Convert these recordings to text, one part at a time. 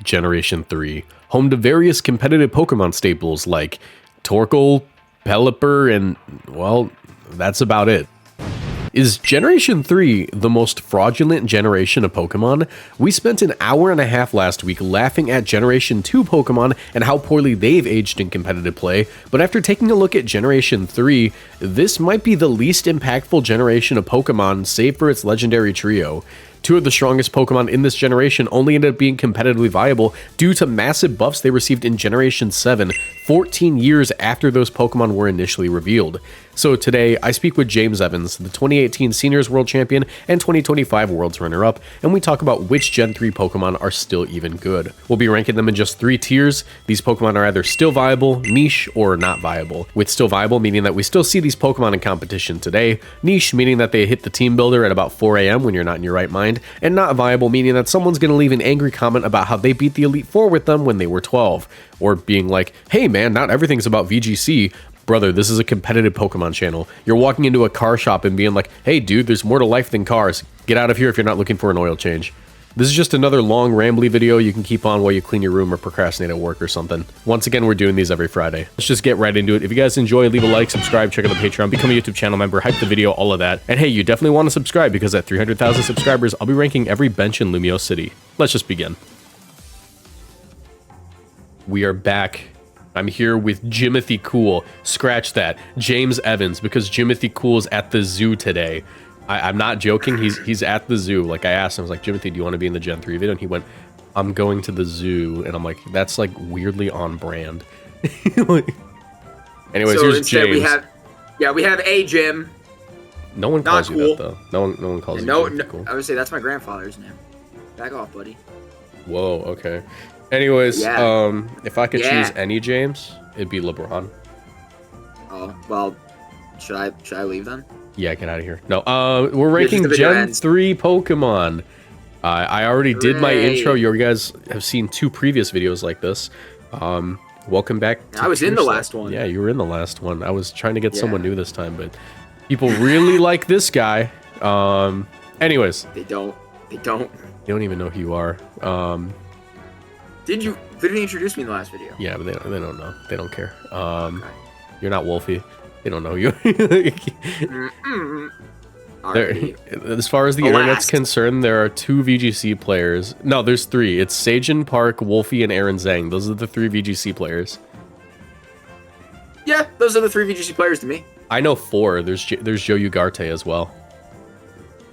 Generation 3. Home to various competitive Pokemon staples like Torkoal, Pelipper, and, well, that's about it. Is Generation 3 the most fraudulent generation of Pokemon? We spent an hour and a half last week laughing at Generation 2 Pokemon and how poorly they've aged in competitive play, but after taking a look at Generation 3, this might be the least impactful generation of Pokemon save for its legendary trio. Two of the strongest Pokemon in this generation only ended up being competitively viable due to massive buffs they received in Generation 7, 14 years after those Pokemon were initially revealed. So today, I speak with James Evans, the 2018 Seniors World Champion and 2025 Worlds runner-up, and we talk about which Gen 3 Pokemon are still even good. We'll be ranking them in just 3 tiers. These Pokemon are either still viable, niche, or not viable. With still viable meaning that we still see these Pokemon in competition today, niche meaning that they hit the team builder at about 4 AM when you're not in your right mind, and not viable meaning that someone's going to leave an angry comment about how they beat the Elite Four with them when they were 12, or being like, hey man, not everything's about VGC. Brother, this is a competitive Pokemon channel. You're walking into a car shop and being like, hey dude, there's more to life than cars. Get out of here if you're not looking for an oil change. This is just another long, rambly video you can keep on while you clean your room or procrastinate at work or something. Once again, we're doing these every Friday. Let's just get right into it. If you guys enjoy, leave a like, subscribe, check out the Patreon, become a YouTube channel member, hype the video, all of that. And hey, you definitely want to subscribe because at 300,000 subscribers, I'll be ranking every bench in Lumio City. Let's just begin. We are back. I'm here with Jimothy Cool. Scratch that. James Evans, because Jimothy Cool's at the zoo today. I'm not joking. He's at the zoo. Like I asked him, I was like, Jimothy, do you want to be in the Gen 3 video? And he went, I'm going to the zoo. And I'm like, that's like weirdly on brand. Anyways, so here's James. We have a Jim. No one calls you that though. No one calls you Jimothy Cool. I would say that's my grandfather's name. Back off, buddy. Whoa, okay. Anyways, if I could choose any James, it'd be LeBron. Oh, well, should I leave then? Yeah, get out of here. No, we're ranking Gen 3 Pokemon. I already did my intro. You guys have seen 2 previous videos like this. Welcome back. I was in the last one. Yeah, you were in the last one. I was trying to get someone new this time, but people really like this guy. Anyways. They don't. You don't even know who you are. Did you literally introduce me in the last video? Yeah, but they don't know. They don't care. Okay. You're not Wolfie. They don't know you. As far as the internet's concerned, there are 2 VGC players. No, there's 3. It's Sajin Park, Wolfie, and Aaron Zhang. Those are the 3 VGC players. Yeah, those are the 3 VGC players to me. I know 4. There's Joe Ugarte as well.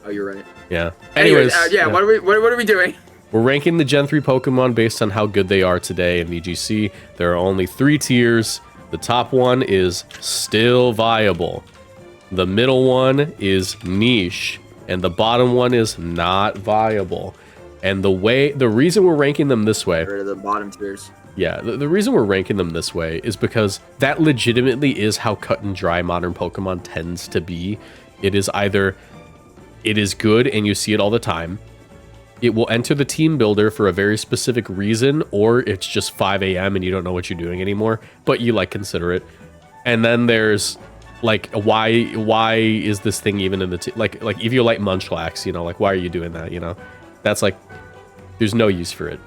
Oh, you're right. Yeah. Anyways, what are we doing? We're ranking the Gen 3 Pokemon based on how good they are today in VGC. There are only 3 tiers. The top one is still viable. The middle one is niche. And the bottom one is not viable. And the reason we're ranking them this way... Rid of the bottom tiers. Yeah, the reason we're ranking them this way is because that legitimately is how cut and dry modern Pokemon tends to be. It is either it is good and you see it all the time, it will enter the team builder for a very specific reason, or it's just 5 AM and you don't know what you're doing anymore, but you like consider it. And then there's like, why is this thing even in the like if you like Munchlax, you know, like why are you doing that, you know? That's like, there's no use for it.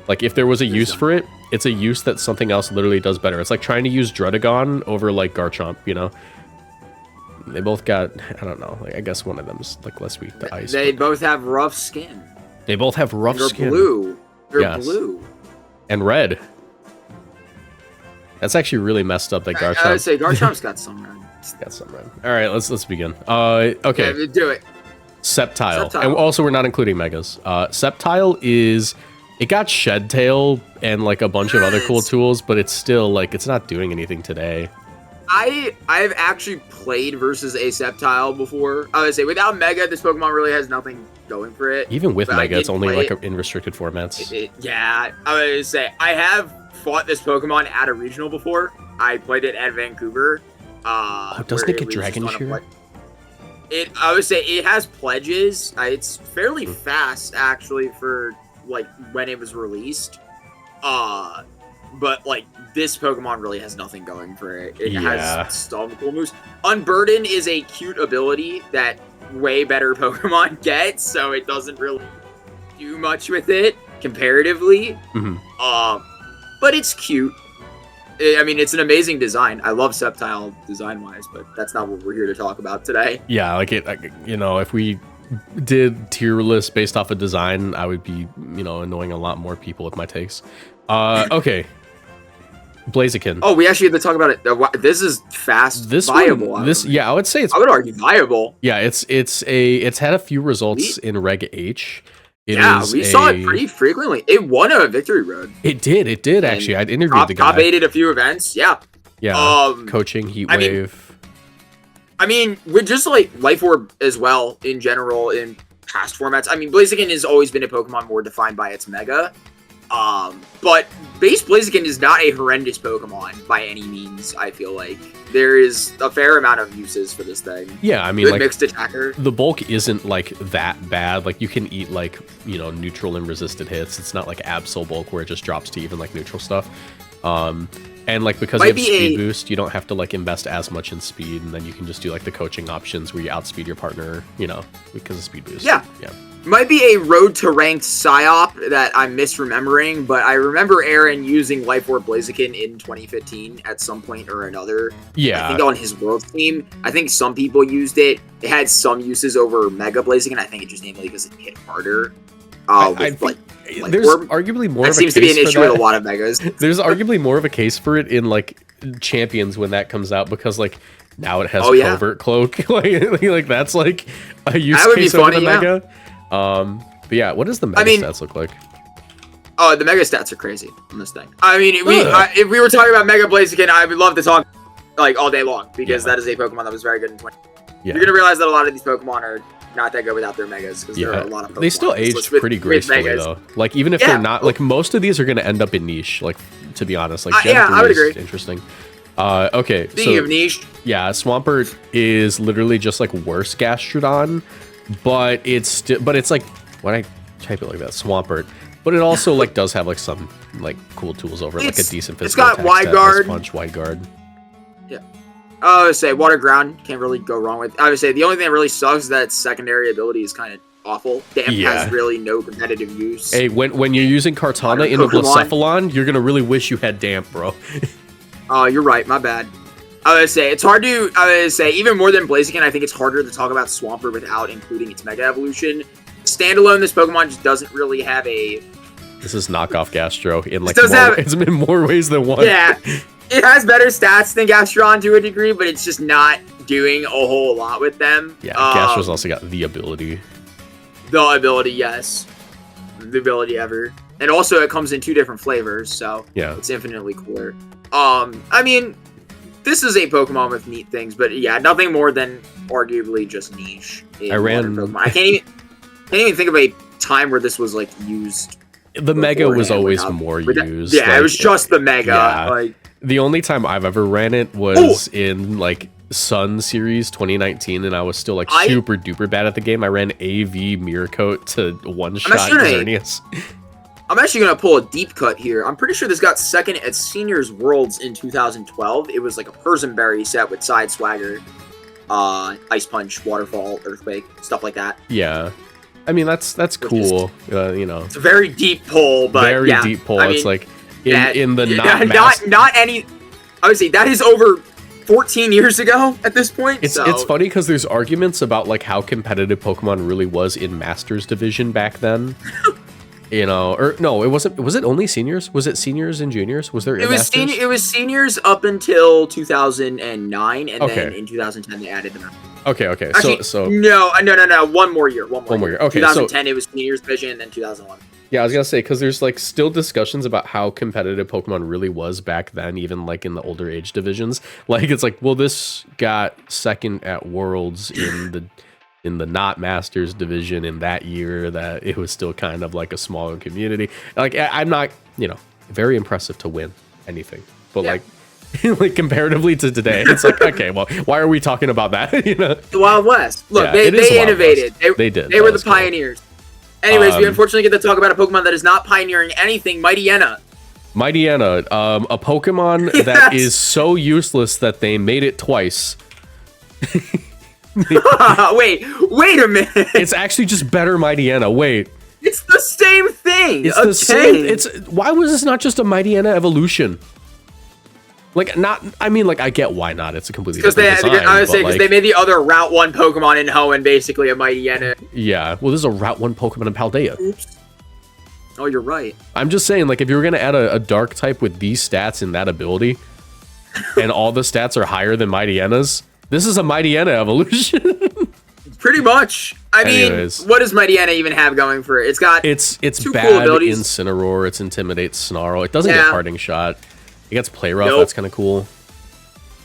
Like if there was a use for it, it's a use that something else literally does better. It's like trying to use Druddigon over like Garchomp, you know? They both got, I don't know, like, I guess one of them's like less weak to ice. They both have rough skin. They both have rough skin. Blue. They're blue. And red. That's actually really messed up that Garchomp. I would say Garchomp's got some red. It's got some red. All right, let's begin. Okay. Yeah, do it. Sceptile. And also we're not including Megas. Sceptile is, it got Shed Tail and like a bunch of other cool tools, but it's still like, it's not doing anything today. I've actually played versus a Sceptile before. I would say without Mega, this Pokemon really has nothing going for it. Even with Mega, it's only like in restricted formats. Yeah, I would say I have fought this Pokemon at a regional before. I played it at Vancouver. Doesn't it get Dragon Shear? I would say it has pledges. It's fairly fast actually for like when it was released. But like this Pokemon really has nothing going for it. It has some cool moves. Unburden is a cute ability that way better Pokemon gets, so it doesn't really do much with it. comparatively. Mm-hmm. But it's cute. I mean, it's an amazing design. I love Sceptile design-wise, but that's not what we're here to talk about today. Yeah, like if we did tier lists based off of design, I would be, annoying a lot more people with my takes. Okay. Blaziken. Oh, we actually have to talk about it. This is viable. I would say I would argue viable. Yeah, it's had a few results in Reg H. We saw it pretty frequently. It won a victory road. It did actually. I'd interviewed the guy. Top 8 at a few events. Yeah. Yeah. Coaching, Heat Wave. I mean, with just like Life Orb as well in general in past formats. I mean, Blaziken has always been a Pokemon more defined by its Mega. But base Blaziken is not a horrendous Pokemon by any means. I feel like there is a fair amount of uses for this thing. Yeah, I mean, good mixed attacker. The bulk isn't like that bad. Like you can eat like neutral and resisted hits. It's not like Absol bulk where it just drops to even like neutral stuff. And like because you have speed boost, you don't have to like invest as much in speed, and then you can just do like the coaching options where you outspeed your partner. Because of speed boost. Yeah. Might be a road to ranked psyop that I'm misremembering, but I remember Aaron using Life Orb Blaziken in 2015 at some point or another. Yeah. I think on his world team. I think some people used it. It had some uses over Mega Blaziken. I think it just namely because it hit harder. There's arguably more. That seems to be an issue with a lot of Megas. There's arguably more of a case for it in like Champions when that comes out because like now it has Covert Cloak. like that's like a use case over the Mega. But yeah, what does the Mega stats look like? Oh, the Mega stats are crazy on this thing. I mean, if we were talking about Mega Blaziken, I would love to talk like all day long because that is a Pokemon that was very good in 20. You're gonna realize that a lot of these Pokemon are not that good without their Megas because there are a lot of Pokemon. They still age pretty gracefully though. Like even if they're not, like most of these are gonna end up in niche. Like to be honest, like Gen 3 I would agree. Interesting. Okay. Speaking of niche, Swampert is literally just like worse Gastrodon. But it's like when I type it like that, Swampert. But it also like does have like some like cool tools over it, like a decent physical attack. It's got Wide Guard, punch, Wide Guard. Yeah. I would say Water Ground can't really go wrong with. I would say the only thing that really sucks is that its secondary ability is kind of awful. Damp has really no competitive use. Hey, when you're using Kartana in the Blacephalon, you're gonna really wish you had Damp, bro. Oh, you're right. My bad. I would say it's hard to. I would say even more than Blaziken, I think it's harder to talk about Swampert without including its Mega Evolution. Standalone, this Pokemon just doesn't really have a. This is knockoff Gastro in like it's in more ways than one. Yeah, it has better stats than Gastron to a degree, but it's just not doing a whole lot with them. Yeah, Gastro's also got the ability. The ability, yes, the ability ever, and also it comes in 2 different flavors, so it's infinitely cooler. I mean. This is a Pokemon with neat things, but yeah, nothing more than arguably just niche. I can't even think of a time where this was like used. The Mega was always more used. Yeah, like, it was just the Mega. Yeah. Like the only time I've ever ran it was in like Sun Series 2019, and I was still like super duper bad at the game. I ran AV Mirror Coat to one-shot Xerneas. I'm actually going to pull a deep cut here. I'm pretty sure this got second at Seniors Worlds in 2012. It was like a Persenberry set with Side Swagger, Ice Punch, Waterfall, Earthquake, stuff like that. Yeah. I mean, that's cool. It's a very deep pull, but very deep pull. It's like in the not any. I would say that is over 14 years ago at this point. It's funny because there's arguments about like how competitive Pokemon really was in Masters Division back then. Or no, it wasn't. Was it only seniors? Was it seniors and juniors? Was there? It was seniors up until 2009, and then in 2010 they added them. Okay. Actually, so no. One more year. One more year. Okay. 2010 it was seniors division, and then 2011. Yeah, I was gonna say because there's like still discussions about how competitive Pokemon really was back then, even like in the older age divisions. Like it's like, well, this got second at Worlds in the not Masters division in that year, that it was still kind of like a smaller community. Like I'm not, very impressive to win anything, but like comparatively to today, it's like, okay, well, why are we talking about that? The Wild West. Look, they innovated. They did. They were the pioneers. Anyways, we unfortunately get to talk about a Pokemon that is not pioneering anything. Mightyena, a Pokemon that is so useless that they made it twice. Wait a minute. It's actually just better Mightyena. Wait. It's the same thing. It's the same. Why was this not just a Mightyena evolution? Like, I get why not. It's a completely different design. I would say because they made the other Route 1 Pokemon in Hoenn basically a Mightyena. Yeah, well, this is a Route 1 Pokemon in Paldea. Oops. Oh, you're right. I'm just saying, like, if you were going to add a dark type with these stats and that ability, and all the stats are higher than Mightyena's, this is a Mightyena evolution. Pretty much. I mean, what does Mightyena even have going for it? It's got it's two bad cool abilities. Incineroar, it's Intimidate, Snarl. It doesn't get Parting Shot. It gets Play Rough. That's kind of cool.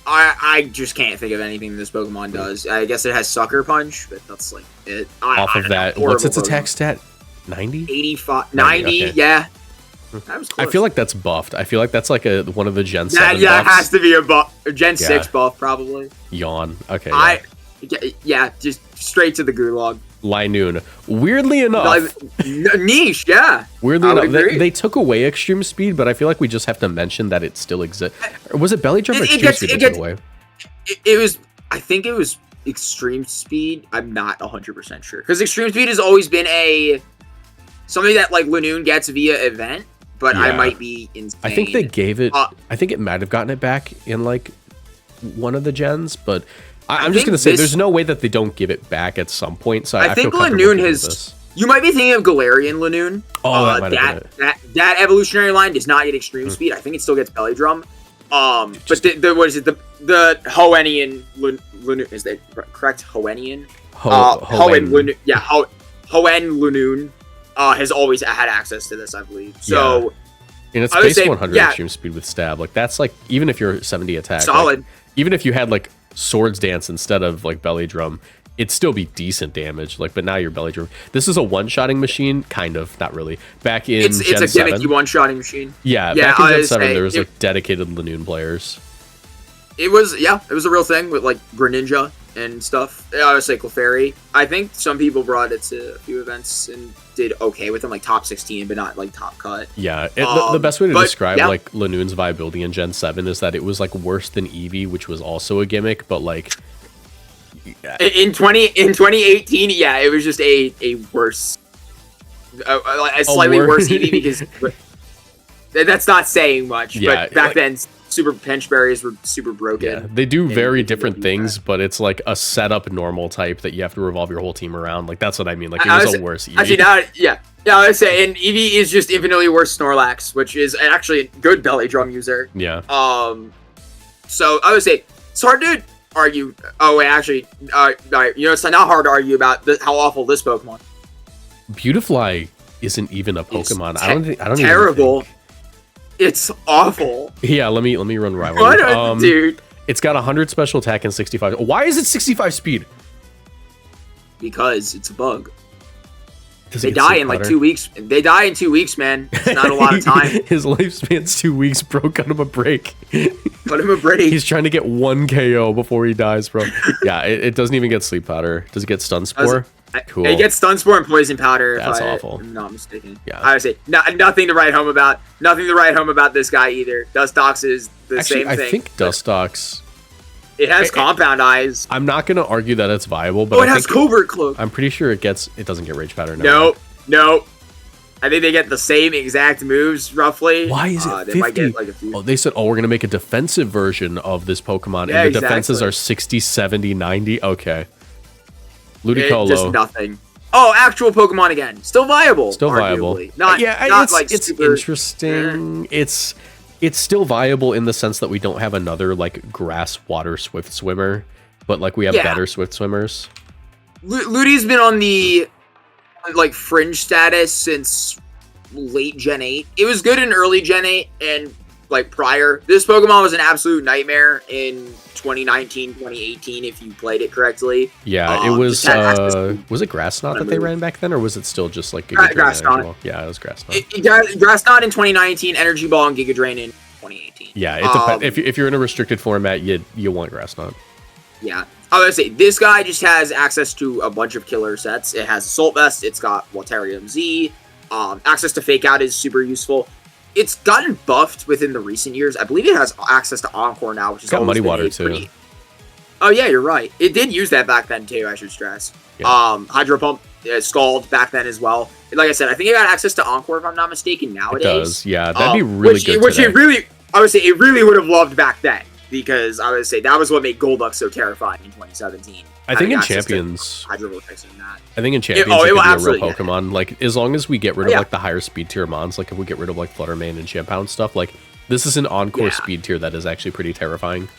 I just can't think of anything this Pokemon does. I guess it has Sucker Punch, but that's like it. Off of that, what's its attack stat? 90? 85, 90, okay. Yeah. That was close. I feel like that's buffed. I feel like that's like one of the Gen 7 buffs. Yeah, it has to be a Gen 6 buff, probably. Yawn. Okay. Yeah, just straight to the gulag. Linoon. Weirdly enough. Niche, yeah. Weirdly enough, they took away Extreme Speed, but I feel like we just have to mention that it still exists. Or was it Belly Drum or Extreme Speed that took away? I think it was Extreme Speed. I'm not 100% sure. Because Extreme Speed has always been something that like Linoon gets via event, but I might be insane. I think they gave it, I think it might have gotten it back in like one of the gens, but I'm just going to say there's no way that they don't give it back at some point. So I think Linoon has. You might be thinking of Galarian Linoon. Oh, that evolutionary line does not get Extreme Speed. I think it still gets Belly Drum. But what is it? The Hoennian Linoon, is that correct? Hoennian. Hoenn Linoon. Yeah, Hoenn Linoon has always had access to this, I believe. So. And it's base 100 Extreme Speed with Stab. Like that's like even if you're 70 attack, solid. Like, even if you had like Swords Dance instead of like Belly Drum, it'd still be decent damage. Like, but now you're Belly Drum. This is a one-shotting machine, kind of, not really. Back in Gen 7, it's a gimmicky one-shotting machine. Yeah, back in Gen 7, there was like dedicated Linoon players. It was a real thing with like Greninja and stuff. I would say Clefairy. I think some people brought it to a few events and did okay with them, like top 16, but not like top cut. Yeah, the best way to describe like Linoon's viability in Gen 7 is that it was like worse than Eevee, which was also a gimmick, but like in 2018, yeah, it was just a worse, a slightly worse Eevee because that's not saying much. Yeah, but back then. Super Pinch Berries were super broken. Yeah, they do very different things, but it's like a setup normal type that you have to revolve your whole team around. Like that's what I mean. Like it was a worse Eevee. Actually, I would say, and Eevee is just infinitely worse Snorlax, which is actually a good Belly Drum user. Yeah. So I would say it's hard to argue. Oh wait, actually, it's not hard to argue about how awful this Pokemon. Beautifly isn't even a Pokemon. I don't terrible. Even think. It's awful. Yeah, let me run Rivalry. What dude? It's got 100 special attack and 65. Why is it 65 speed? Because it's a bug. They die in like 2 weeks. They die in 2 weeks, man. It's not a lot of time. His lifespan's 2 weeks, bro. Cut him a break. Cut him a break. He's trying to get 1 KO before he dies, bro. Yeah, it doesn't even get Sleep Powder. Does it get Stun Spore? Cool. It gets Stun Spore and Poison Powder. That's awful. If I'm not mistaken. Yeah. I would say nothing to write home about. Nothing to write home about this guy either. Dustox is the same thing. I think Dustox. It has Compound Eyes. I'm not going to argue that it's viable, but it has Covert Cloak. I'm pretty sure it doesn't get Rage Powder. Nope. I think they get the same exact moves, roughly. Why is it 50? They might get like a few. Oh, they said, we're going to make a defensive version of this Pokemon, and the defenses are 60, 70, 90. Okay. Ludicolo. Just nothing. Oh, actual Pokemon again. Still viable. Still viable. It's super interesting. It's still viable in the sense that we don't have another like grass water Swift Swimmer, but like we have better Swift Swimmers. Ludi's been on the like fringe status since late Gen 8. It was good in early Gen 8 and like prior. This Pokemon was an absolute nightmare in 2019, 2018 if you played it correctly. Yeah, it was it Grass Knot that they ran back then, or was it still just like Giga Grass Knot? Yeah, it was Grass Knot. Grass Knot in 2019, Energy Ball and Giga Drain in 2018. Yeah, it depends. If you're in a restricted format, you want Grass Knot. Yeah. I was gonna say, this guy just has access to a bunch of killer sets. It has Assault Vest, it's got Waltarium Z, access to Fake Out is super useful. It's gotten buffed within the recent years. I believe it has access to Encore now, which is got Muddy Water too. Oh yeah, you're right. It did use that back then too, I should stress. Yeah. Hydro Pump, Scald back then as well. like I said, I think it got access to Encore if I'm not mistaken nowadays. It does, yeah. That'd be really good. Which it really, I would say, it really would have loved back then, because I would say that was what made Golduck so terrifying in 2017. I think in Champions, it will be a real Pokemon. Yeah. Like, as long as we get rid of like the higher speed tier mons, like if we get rid of like Fluttermane and Champound stuff, like this is an Encore speed tier that is actually pretty terrifying.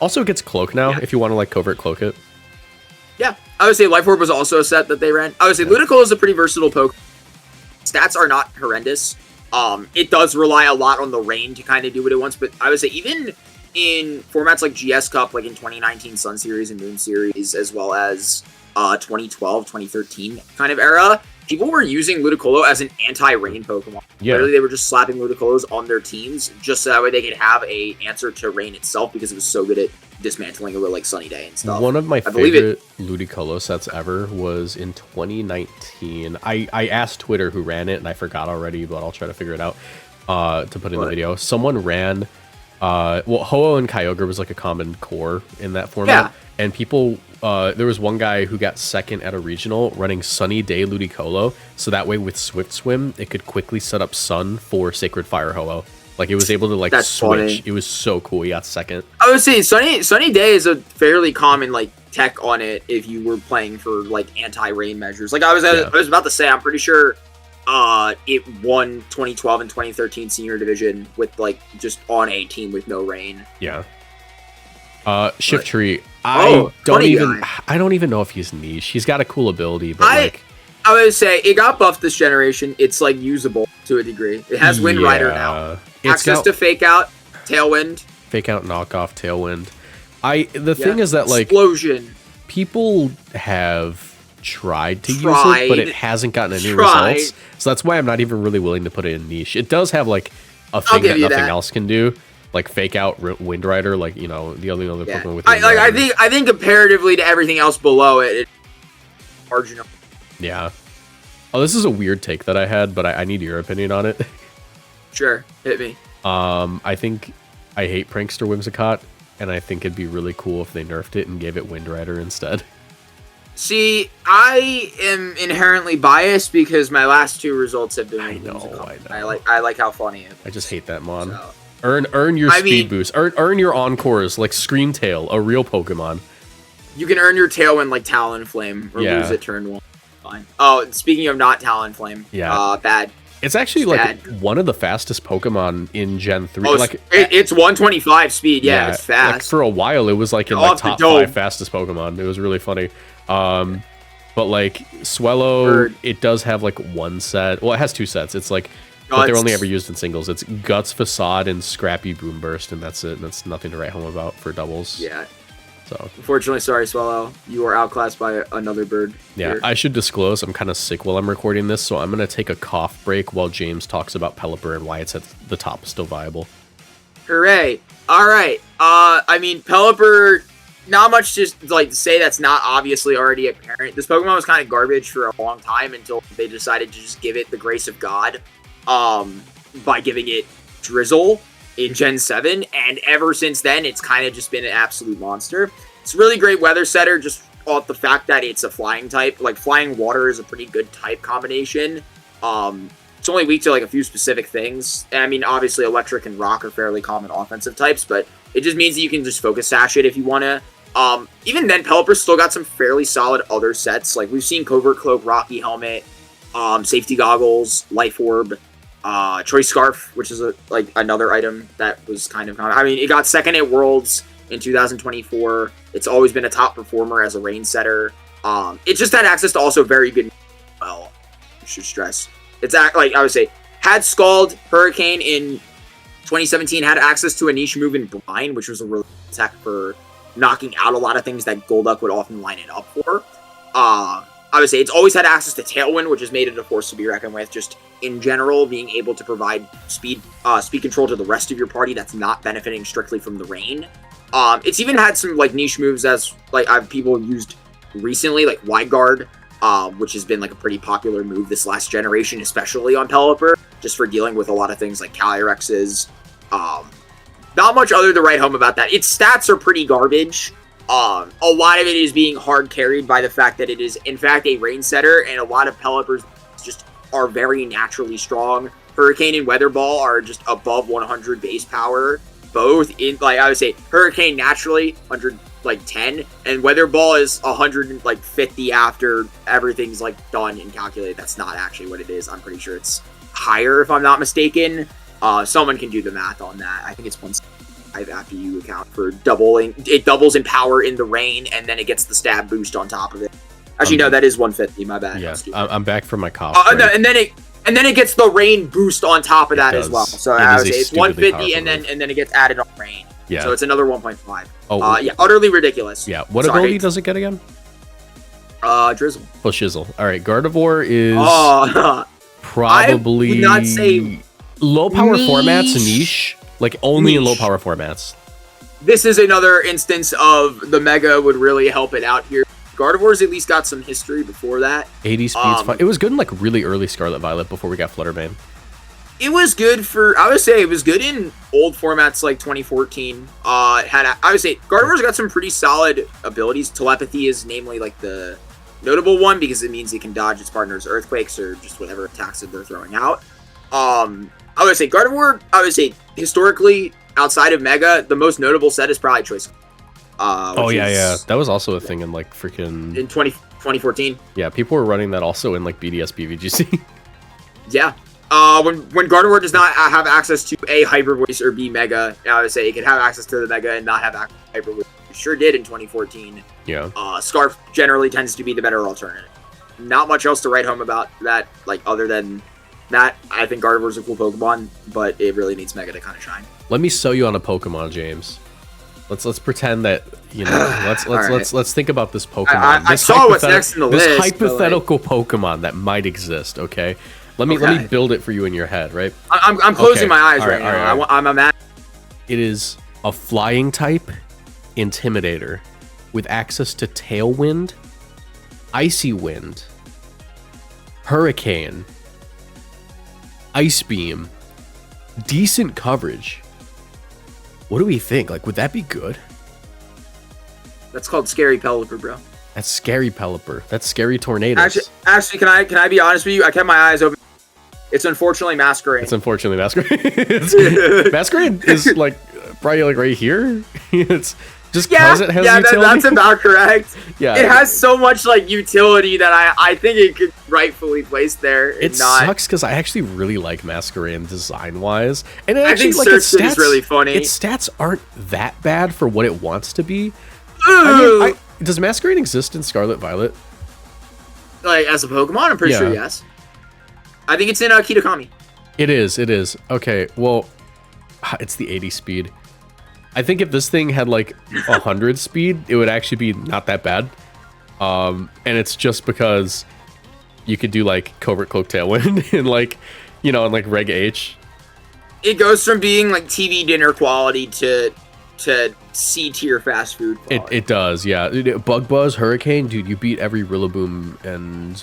Also, it gets Cloak now if you want to like covert cloak it. Yeah, I would say Life Orb was also a set that they ran. I would say Ludicolo is a pretty versatile Pokemon. Stats are not horrendous. It does rely a lot on the rain to kind of do what it wants, but I would say even in formats like GS Cup, like in 2019 Sun Series and Moon Series, as well as 2012, 2013 kind of era, people were using Ludicolo as an anti-rain Pokemon. Yeah. Literally, they were just slapping Ludicolos on their teams just so that way they could have a answer to rain itself, because it was so good at dismantling a real like Sunny Day and stuff. One of my favorite Ludicolo sets ever was in 2019. I asked Twitter who ran it, and I forgot already, but I'll try to figure it out to put in the video. Someone ran, Ho-Oh and Kyogre was like a common core in that format, and people, there was one guy who got second at a regional running Sunny Day Ludicolo, so that way with Swift Swim, it could quickly set up Sun for Sacred Fire Ho-Oh. Like, it was able to, like, switch. Funny. It was so cool. He got second. I would say Sunny Day is a fairly common, like, tech on it if you were playing for, like, anti-rain measures. Like, I was about to say, I'm pretty sure it won 2012 and 2013 Senior Division with, like, just on a team with no rain. Yeah. Shiftry. I don't even know if he's niche. He's got a cool ability, but, I would say it got buffed this generation. It's, like, usable to a degree. It has Wind Rider now. Access to Fake Out, Tailwind. Fake Out, Knockoff, Tailwind. The thing is that, like, Explosion. People have tried to use it, but it hasn't gotten any results. So that's why I'm not even really willing to put it in niche. It does have, like, a thing that nothing else can do. Like, Fake Out, Wind Rider, like, you know, the only other Pokemon with Wind Rider. I think comparatively to everything else below it, it's marginal. Yeah. Oh, this is a weird take that I had, but I need your opinion on it. Sure, hit me. I think I hate Prankster Whimsicott, and I think it'd be really cool if they nerfed it and gave it Wind Rider instead. See, I am inherently biased because my last two results have been. I know. I like how funny it is. I just hate that mon. So, earn your speed boost. Earn your encores like Screamtail, a real Pokemon. You can earn your Tailwind like Talonflame or lose it turn one. Fine. Oh, speaking of not Talonflame, bad. It's actually like one of the fastest Pokemon in Gen 3. Oh, like it's 125 speed. Yeah, it's fast. Like for a while, it was like in like top 5 fastest Pokemon. It was really funny. But like Swellow, it does have like one set. Well, it has two sets. It's like, but they're only ever used in singles. It's Guts, Facade, and Scrappy Boomburst, and that's it. That's nothing to write home about for doubles. Yeah. So unfortunately, sorry, Swellow, you are outclassed by another bird. Yeah, here. I should disclose I'm kind of sick while I'm recording this, so I'm gonna take a cough break while James talks about Pelipper and why it's at the top still viable. Hooray! All right. I mean, Pelipper, not much to like say that's not obviously already apparent. This Pokemon was kind of garbage for a long time until they decided to just give it the grace of God, by giving it Drizzle in Gen 7, and ever since then, it's kind of just been an absolute monster. It's a really great weather setter, just off the fact that it's a flying type. Like, flying water is a pretty good type combination. It's only weak to, like, a few specific things. And, I mean, obviously, electric and rock are fairly common offensive types, but it just means that you can just focus sash it if you want to. Even then, Pelipper's still got some fairly solid other sets. Like, we've seen Covert Cloak, Rocky Helmet, Safety Goggles, Life Orb, Choice Scarf, which is another item that was kind of I mean, it got second at Worlds in 2024. It's always been a top performer as a rain setter. It just had access to also very good. Well, I should stress it's like I would say had Scald, Hurricane in 2017, had access to a niche move in Blind, which was a really good tech for knocking out a lot of things that Golduck would often line it up for. I would say it's always had access to Tailwind, which has made it a force to be reckoned with. Just in general, being able to provide speed control to the rest of your party that's not benefiting strictly from the rain. It's even had some like niche moves as like people used recently, like Wide Guard, which has been like a pretty popular move this last generation, especially on Pelipper, just for dealing with a lot of things like Calyrexes. Not much other to write home about that. Its stats are pretty garbage. A lot of it is being hard carried by the fact that it is, in fact, a rain setter, and a lot of Pelipper's just are very naturally strong. Hurricane and Weather Ball are just above 100 base power. Both in, like, I would say Hurricane naturally 110, and Weather Ball is 150 after everything's like done and calculated. That's not actually what it is. I'm pretty sure it's higher if I'm not mistaken. Someone can do the math on that. I think it's 165 after you account for doubling. It doubles in power in the rain, and then it gets the stab boost on top of it. Actually, no, that is 150. My bad. Yeah, I'm back from my cough. And then it gets the rain boost on top of that as well. So I would say it's 150, and then it gets added on rain. Yeah. So it's another 1.5. Oh, yeah, utterly ridiculous. Yeah. What ability does it get again? Drizzle. Oh, Shizzle. All right, Gardevoir is probably I would not say low power niche. Formats niche, like only in low power formats. This is another instance of the Mega would really help it out here. Gardevoir's at least got some history before that. 80 speed's fine. It was good in like really early Scarlet Violet before we got Fluttermane. It was good for, I would say it was good in old formats like 2014. I would say Gardevoir's got some pretty solid abilities. Telepathy is namely like the notable one because it means it can dodge its partner's earthquakes or just whatever attacks that they're throwing out. I would say Gardevoir, I would say historically outside of Mega, the most notable set is probably Choice. Yeah. That was also a thing in like freaking... In 2014. Yeah, people were running that also in like BDS BVGC. Yeah. When Gardevoir does not have access to A, Hyper Voice, or B, Mega, I would say it can have access to the Mega and not have access to Hyper Voice. It sure did in 2014. Yeah. Scarf generally tends to be the better alternative. Not much else to write home about that, like, other than that. I think Gardevoir's a cool Pokemon, but it really needs Mega to kind of shine. Let me sell you on a Pokemon, James. Let's pretend that, you know, let's think about this Pokemon. I saw what's next in the list. This hypothetical Pokemon that might exist, okay? Let me build it for you in your head, right? I'm closing my eyes right now. I'm a man. It is a flying type Intimidator with access to Tailwind, Icy Wind, Hurricane, Ice Beam, decent coverage. What do we think? Like, would that be good? That's called Scary Pelipper, bro. That's Scary Pelipper. That's Scary Tornadoes. Actually, can I be honest with you? I kept my eyes open. It's unfortunately Masquerain. Masquerain is like probably like right here. It's just because it has utility. That's about correct. Yeah, it has so much like utility that I think it could rightfully place there. It sucks because I actually really like Masquerain design wise, and it actually, I think its stats is really funny. Its stats aren't that bad for what it wants to be. I mean, does Masquerain exist in Scarlet Violet? Like as a Pokemon, I'm pretty sure yes. I think it's in Kitakami. It is. Okay, well, it's the 80 speed. I think if this thing had like 100 speed, it would actually be not that bad. And it's just because you could do like Covert Cloak Tailwind and like, you know, and like Reg H. It goes from being like TV dinner quality to C tier fast food quality. It does, yeah. Bug Buzz, Hurricane, dude, you beat every Rillaboom and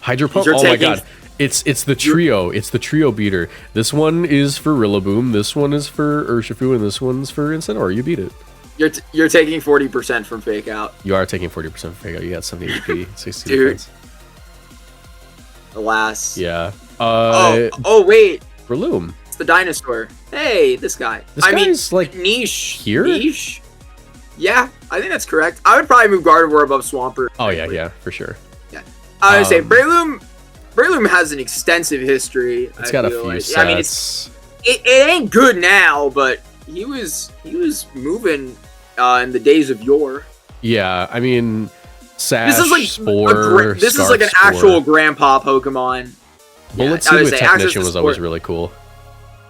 Hydro Pump. Oh my god. It's the trio. It's the trio beater. This one is for Rillaboom, this one is for Urshifu, and this one's for Incineroar. You beat it. You're taking 40% from Fake Out. You are taking 40% from Fake Out. You got 70 HP, 60 dude. defense. Alas. Yeah. Oh wait. Breloom. It's the dinosaur. Hey, this guy. This guy's like niche. Here? Niche? Yeah, I think that's correct. I would probably move Gardevoir above Swampert. Oh yeah, for sure. Yeah. I would say Breloom has an extensive history. It's got a few sets. I mean, it ain't good now, but he was moving in the days of yore. Yeah, I mean, Sash, this is like Spore, this is like an actual grandpa Pokemon. Bullet Seed with Technician was always really cool.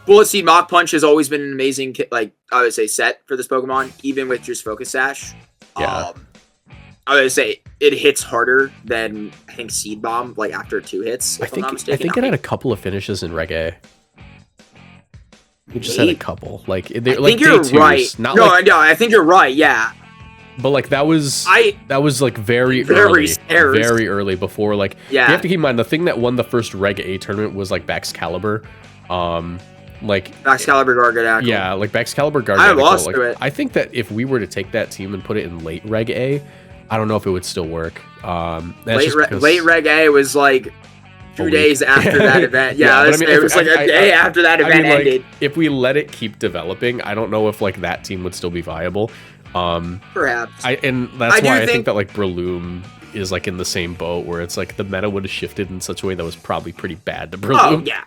Bullet Seed Mach Punch has always been an amazing, like I would say, set for this Pokemon, even with just Focus Sash. Yeah. I would say it hits harder than I think Seed Bomb, like after 2 hits. I think it had a couple of finishes in Reg A. You just had a couple. Like I think you're right. No, I think you're right. Yeah. But like that was like very early before like you have to keep in mind the thing that won the first Reg A tournament was like Baxcalibur. Like Baxcalibur Garganacl. Yeah, like Baxcalibur Garganacl. I lost to it. I think that if we were to take that team and put it in late Reg A, I don't know if it would still work. Late Reg A was like 2 days after that event. Yeah, it was like a day after that event ended. If we let it keep developing, I don't know if like that team would still be viable. Perhaps. And that's why I think that like Breloom is like in the same boat where it's like the meta would have shifted in such a way that was probably pretty bad to Breloom. Oh yeah.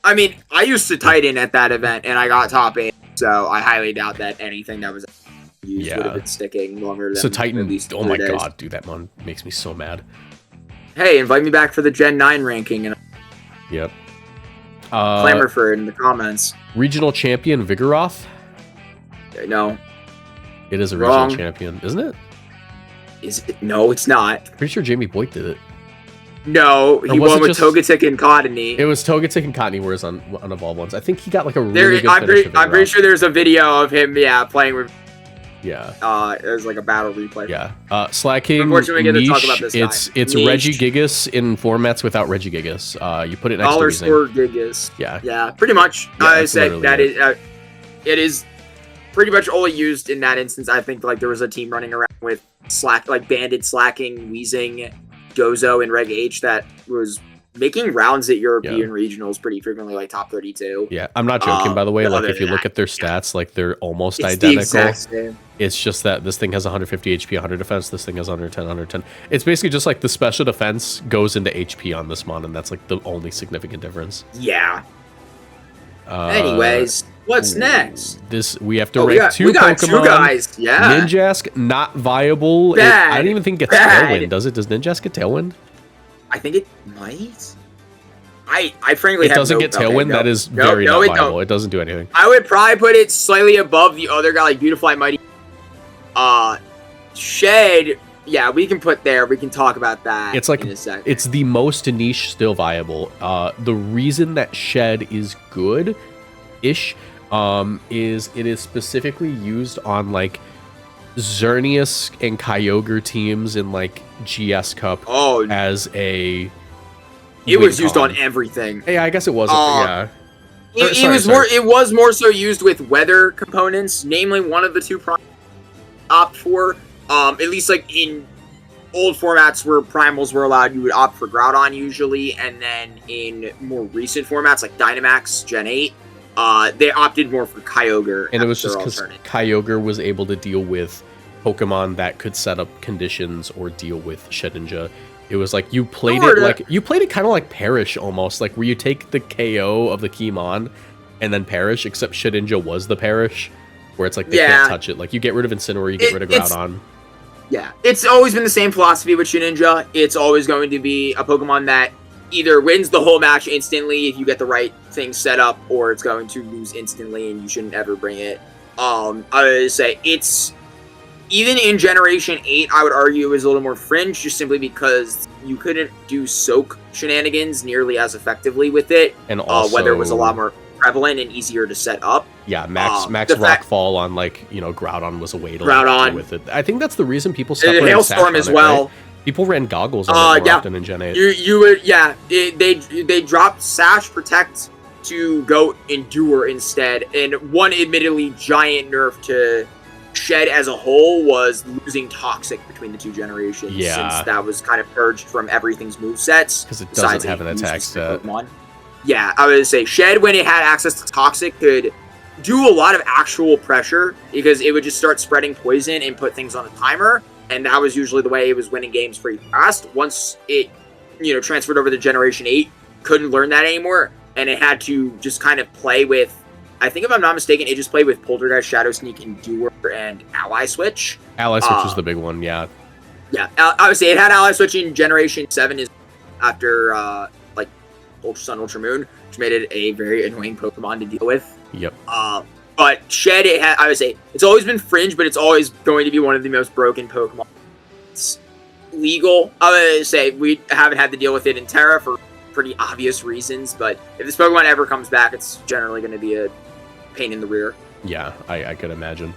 I mean, I used to Titan at that event and I got top 8, so I highly doubt that anything that was used would have been sticking longer than Titan, at least 4 oh my days. god, dude, that mon makes me so mad. Hey, invite me back for the Gen 9 ranking and Yep. clamor for it in the comments. Regional champion Vigoroth? No. It is a regional champion, isn't it? Is it? No, it's not. Pretty sure Jamie Boyd did it. No, he won with Togetic and Cottonee. It was Togetic and Cottonee, whereas on Evolved ones. I think he got like a really good finish. I'm pretty sure there's a video of him, playing with. Yeah. It was like a battle replay. Yeah. Slaking. Unfortunately, we get to talk about this guy. It's Regigigas in formats without Regigigas. You put it next to $Gigas. Yeah. Yeah, pretty much. Yeah, I say that it is pretty much only used in that instance. I think like there was a team running around with Banded, Slaking, Weezing, Dozo, and Reg H that was making rounds at European regionals pretty frequently, like top 32. Yeah, I'm not joking, by the way. Like, if you look at their stats, like, they're almost identical. The exact same. It's just that this thing has 150 HP, 100 defense. This thing has 110, 110. It's basically just like the special defense goes into HP on this mon, and that's like the only significant difference. Yeah. Anyways, what's next? We have to rank two Pokemon. We got 2 guys. Yeah. Ninjask, not viable. Bad. I don't even think it gets Tailwind, does it? Does Ninjask get Tailwind? I think it might. I frankly it doesn't get Tailwind. That is very not viable. It doesn't do anything. I would probably put it slightly above the other guy, like Beautifly Mighty. Shed. Yeah, we can put there. We can talk about that. It's like in a second. It's the most niche, still viable. The reason that Shed is good-ish, is it is specifically used on like Xerneas and Kyogre teams in like GS Cup as a. It was used on everything. Yeah, I guess it was. Yeah. It was more so used with weather components, namely one of the 2 opt for. At least like in old formats where primals were allowed, you would opt for Groudon usually, and then in more recent formats like Dynamax Gen 8, they opted more for Kyogre. And it was just because Kyogre was able to deal with Pokemon that could set up conditions or deal with Shedinja. It was like you played it kind of like Perish almost, like where you take the KO of the Keymon and then Perish, except Shedinja was the Perish, where it's like they can't touch it. Like you get rid of Incineroar, you get rid of Groudon. Yeah, it's always been the same philosophy with Shedinja. It's always going to be a Pokemon that either wins the whole match instantly if you get the right thing set up, or it's going to lose instantly and you shouldn't ever bring it. I would say it's even in Generation 8, I would argue it was a little more fringe, just simply because you couldn't do soak shenanigans nearly as effectively with it. And also, weather was a lot more prevalent and easier to set up. Yeah, Max Rockfall on like Groudon was a way to deal with it. I think that's the reason people separated Hailstorm as well. Right? People ran goggles on it more often in Gen 8. You would they dropped Sash Protect to go Endure instead, and one admittedly giant nerf to Shed as a whole was losing Toxic between the 2 generations. Yeah. Since that was kind of purged from everything's movesets. Because it doesn't have an attack set. Yeah, I would say Shed, when it had access to Toxic, could do a lot of actual pressure because it would just start spreading poison and put things on a timer, and that was usually the way it was winning games pretty fast. Once it, transferred over to Generation 8, couldn't learn that anymore, and it had to just kind of play with, I think if I'm not mistaken, it just played with Poltergeist, Shadow Sneak, Endure, and Ally Switch. Ally Switch was the big one, yeah. Yeah, I would say it had Ally Switch in Generation 7 after, Ultra Sun, Ultra Moon, which made it a very annoying Pokemon to deal with. Yep. But Shed, I would say, it's always been fringe, but it's always going to be one of the most broken Pokemon. It's legal. I would say we haven't had to deal with it in Terra for pretty obvious reasons, but if this Pokemon ever comes back, it's generally going to be a pain in the rear. Yeah, I could imagine.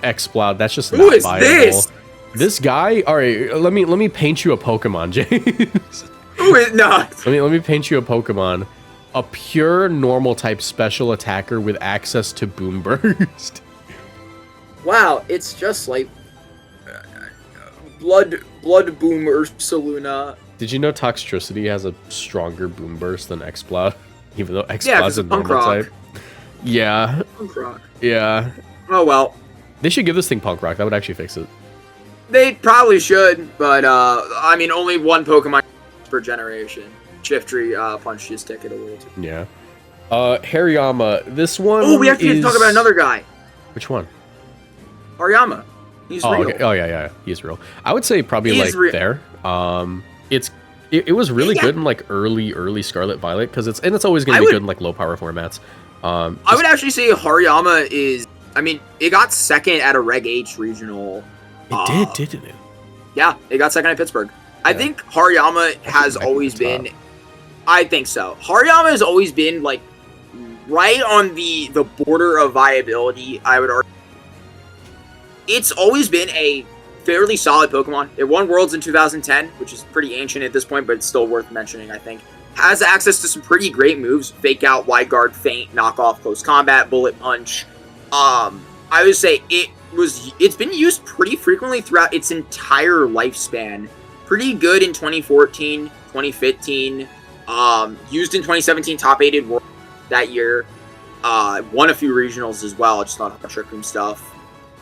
Exploud, that's just not viable. Who is this? This guy? All right, let me paint you a Pokemon, James. Who is not? Let me paint you a Pokemon. A pure normal type special attacker with access to Boom Burst. Wow, it's just like Blood Boom Ursaluna. Did you know Toxtricity has a stronger boom burst than Exploud? Even though Exploud's a normal type. Yeah. Punk Rock. Yeah. Oh, well. They should give this thing Punk Rock. That would actually fix it. They probably should, but, I mean, only one Pokemon per generation. Shiftry punched his ticket a little too. Yeah. Hariyama. This one Oh, we have to talk about another guy. Which one? Hariyama. He's real. Okay. Oh, yeah. He's real. I would say probably, there. It was really good in, like, early Scarlet Violet, because it's always going to be good in, like, low-power formats. I would actually say Hariyama is... I mean, it got second at a Reg H regional. It did, didn't it? Yeah, it got second at Pittsburgh. Yeah. I think Hariyama has always been... I think so. Hariyama has always been, like, right on the border of viability, I would argue. It's always been a fairly solid Pokemon. It won Worlds in 2010, which is pretty ancient at this point, but it's still worth mentioning, I think. Has access to some pretty great moves. Fake Out, Wide Guard, Feint, Knock Off, Close Combat, Bullet Punch. I would say it's been used pretty frequently throughout its entire lifespan. Pretty good in 2014, 2015. Used in 2017, top-aided World that year. Won a few regionals as well, just not Trick Room stuff.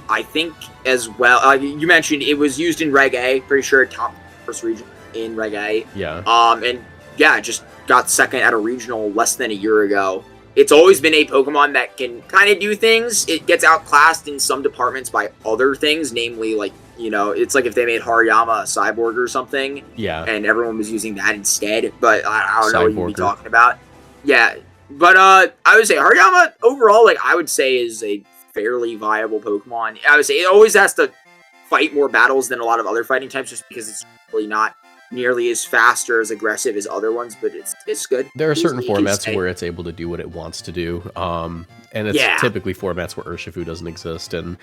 I think as well, you mentioned it was used in Reg A, pretty sure top first region in Reg A. Yeah. And yeah, just got second at a regional less than a year ago. It's always been a Pokemon that can kind of do things. It gets outclassed in some departments by other things, namely, like, you know, it's like if they made Hariyama a cyborg or something. Yeah. And everyone was using that instead, but I don't know what you'd be talking about. Yeah. But I would say Hariyama overall, like, I would say is a fairly viable Pokemon. I would say it always has to fight more battles than a lot of other fighting types just because it's really not nearly as fast or as aggressive as other ones, but it's good. There are certain formats where it's able to do what it wants to do, and it's typically formats where Urshifu doesn't exist and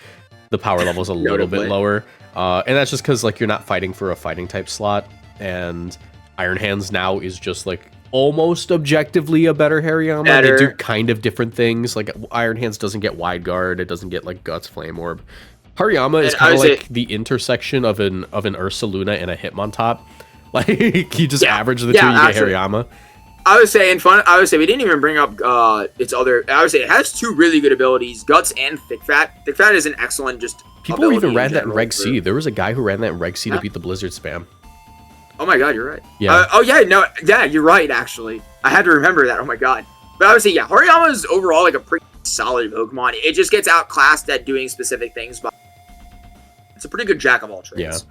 the power level is a little bit lower, and that's just because, like, you're not fighting for a fighting type slot, and Iron Hands now is just, like, almost objectively a better Hariyama. They do kind of different things. Like, Iron Hands doesn't get Wide Guard, it doesn't get, like, Guts, Flame Orb. Hariyama is kind of like the intersection of an Ursaluna and a Hitmontop. Like, you just average the two, you get Hariyama. I would say we didn't even bring up its other. I would say it has two really good abilities, Guts and Thick Fat. Thick Fat is an excellent People even ran that in Reg C. There was a guy who ran that in Reg C to beat the Blizzard spam. Oh my god, you're right. Yeah. You're right, actually. I had to remember that. Oh my god. But I would say, Hariyama is overall, like, a pretty solid Pokemon. It just gets outclassed at doing specific things, but it's a pretty good jack of all trades.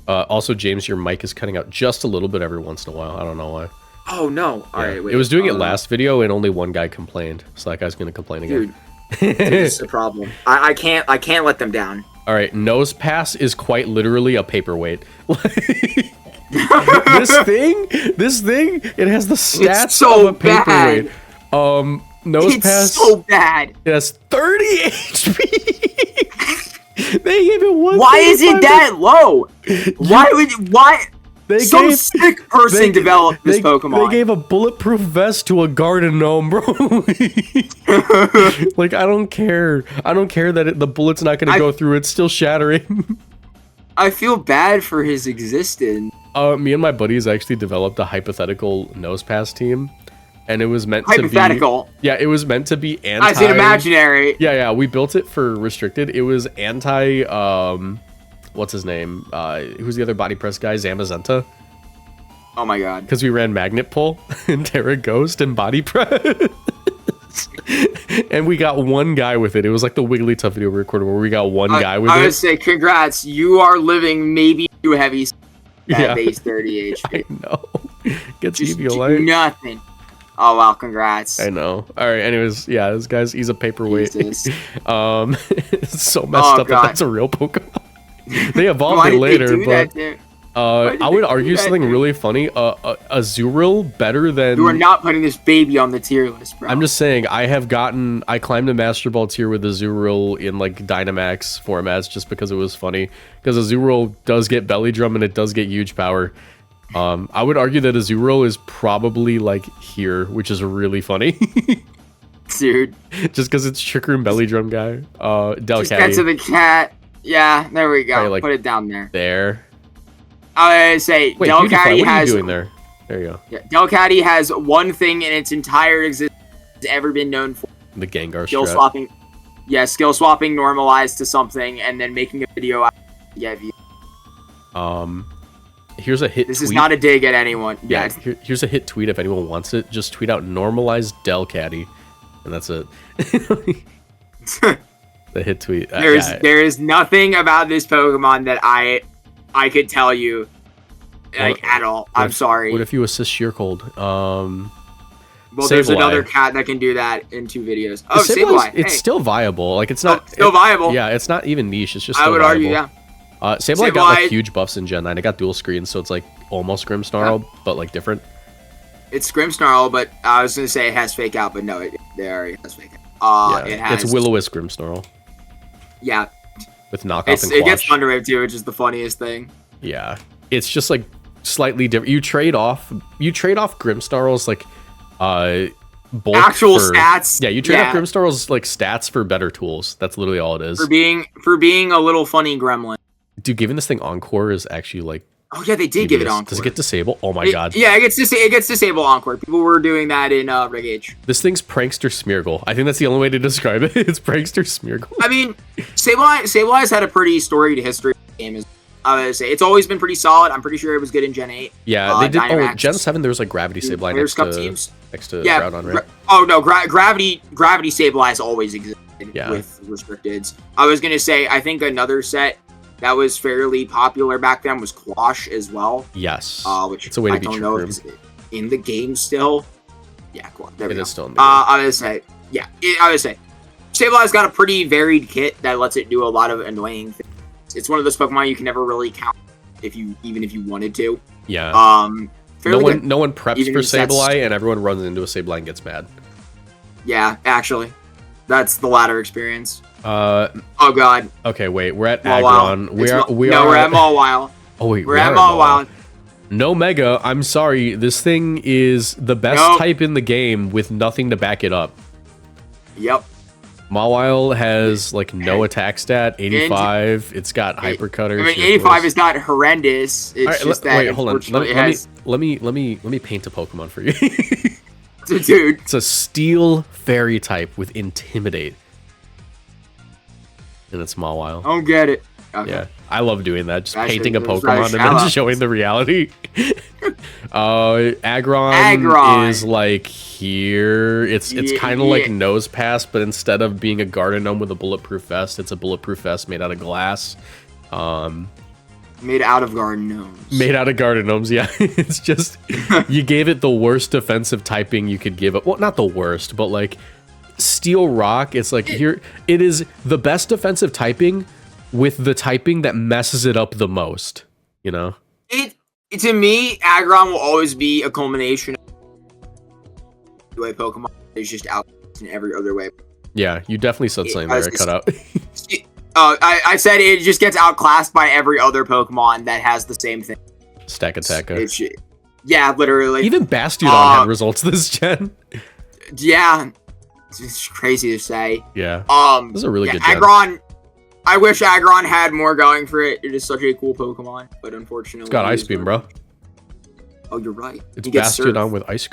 Yeah. Also, James, your mic is cutting out just a little bit every once in a while. I don't know why. Oh, no. All right, wait. It was doing it last video, and only one guy complained. So that guy's going to complain again. Dude, this is the problem. I can't let them down. All right, Nosepass is quite literally a paperweight. This thing, it has the stats of a paperweight. Nosepass. It's so bad. It has 30 HP. They gave it one. Why is it that low? Some sick person developed this Pokemon. They gave a bulletproof vest to a garden gnome, bro. Like, I don't care. I don't care that the bullet's not going to go through. It's still shattering. I feel bad for his existence. Me and my buddies actually developed a hypothetical Nosepass team. And it was meant to be... Hypothetical. Yeah, it was meant to be anti... As in imaginary. Yeah, we built it for restricted. It was anti... what's his name? Who's the other body press guy? Zamazenta. Oh my god. Because we ran Magnet Pull and Terra Ghost and body press. And we got one guy with it. It was like the Wigglytuff video we recorded where we got one guy with it. I would say, congrats. You are living maybe too heavy at base 30 HP. I know. Gets EV nothing. Oh wow, congrats. I know. Alright, anyways, this guy's, he's a paperweight. It's so messed up that that's a real Pokemon. They evolved it later, but I would argue something really funny. Azumarill better than... You are not putting this baby on the tier list, bro. I'm just saying, I climbed the Master Ball tier with Azumarill in, like, Dynamax formats just because it was funny. Because Azumarill does get Belly Drum and it does get huge power. I would argue that Azumarill is probably, like, here, which is really funny. Dude. Just because it's Trick Room Belly Drum guy. Delcatty. Just get to the cat. Yeah, there we go. Right, like, put it down there. There. I say Wait, Delcatty what are you has. doing there? There you go. Yeah, Delcatty has one thing in its entire existence ever been known for. The Gengar skill strat. swapping. Yeah, skill swapping normalized to something and then making a video out of it. Here's a hit This tweet. is not a dig at anyone. Yeah, here's a hit tweet if anyone wants it. Just tweet out normalized Delcatty, and that's it. The hit tweet. There is nothing about this Pokemon that I could tell you at all. I'm sorry. What if you assist Sheercold? Well, there's another cat that can do that in 2 videos. Oh, Sableye. It's still viable. Like it's not still viable. Yeah, it's not even niche. It's just I still would viable. argue, yeah. Sableye got like huge buffs in Gen 9. It got dual screens, so it's like almost Grimmsnarl, but like different. It's Grimmsnarl, but I was gonna say it has Fake Out, but no, it already has Fake Out. It has. It's Will-O-Wisp Grimmsnarl. Yeah. With knockoff and it gets Quash. Thunder Wave too, which is the funniest thing. Yeah, it's just like slightly different. You trade off Grimmsnarl's like bulk actual stats. Yeah, you trade off Grimmsnarl's like stats for better tools. That's literally all it is. For being a little funny gremlin. Dude, giving this thing Encore is actually like. Oh yeah, they did give it Encore. Does it get Disable? Oh my god. Yeah, it gets Disable Encore. People were doing that in Reg-H. This thing's Prankster Smeargle. I think that's the only way to describe it. It's Prankster Smeargle. I mean, Sableye's had a pretty storied history of the game. I would say it's always been pretty solid. I'm pretty sure it was good in Gen 8. Yeah, they did. Oh, Gen 7 there was like Gravity Sableye next to Groudon, right? Oh no, Gravity Sableye's always existed with restricteds. I was gonna say I think another set that was fairly popular back then was Quash as well. Yes. Which it's a way to I be don't know if it's in the game still. Yeah, Quash. There we go. It is still in the game. I would say, Sableye's got a pretty varied kit that lets it do a lot of annoying things. It's one of those Pokemon you can never really count even if you wanted to. Yeah. No one preps for Sableye, and everyone runs into a Sableye and gets mad. Yeah, actually, that's the latter experience. Oh god. Okay, wait. We're at Aggron. We're at Mawile. Oh wait, we're at Mawile. No Mega. I'm sorry. This thing is the best type in the game with nothing to back it up. Yep. Mawile has like no attack stat, 85. It's got Hyper Cutter. I mean, 85 is not horrendous. It's just that. Wait, hold on. Let me paint a Pokemon for you. Dude, it's a Steel Fairy type with Intimidate, and it's Mawile. I don't get it. Okay. Yeah, I love doing that. Just painting a Pokemon and then showing the reality. Aggron is like here. It's kind of like Nosepass, but instead of being a Gardevoir with a bulletproof vest, it's a bulletproof vest made out of glass. Made out of garden gnomes. Made out of garden gnomes, yeah. It's just you gave it the worst defensive typing you could give it. Well, not the worst, but like Steel Rock. It's like here. It is the best defensive typing with the typing that messes it up the most. You know. To me, Aggron will always be a culmination of the way Pokemon is just out in every other way. Yeah, you definitely said something there. Cut out. I said it just gets outclassed by every other Pokemon that has the same thing. Stack Attacker. Yeah, literally. Even Bastiodon had results this gen. Yeah, it's crazy to say. Yeah. This is a really good gen. Aggron. I wish Aggron had more going for it. It is such a cool Pokemon, but unfortunately, it's got Ice Beam, bro. Oh, you're right. It's Bastiodon with ice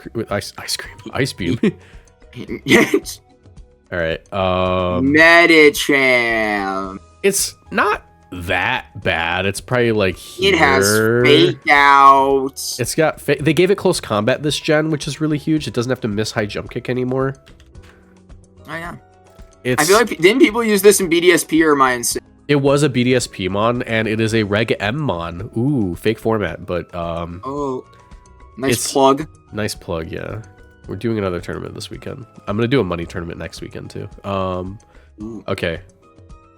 beam. All right. Medicham. It's not that bad. It's probably like here. It has Fake Out. It's got. They gave it close combat this gen, which is really huge. It doesn't have to miss high jump kick anymore. Oh yeah. I feel like didn't people use this in BDSP or am I insane? It was a BDSP mon, and it is a Reg M mon. Ooh, fake format, but oh, nice plug. Nice plug, yeah. We're doing another tournament this weekend. I'm gonna do a money tournament next weekend too. Okay.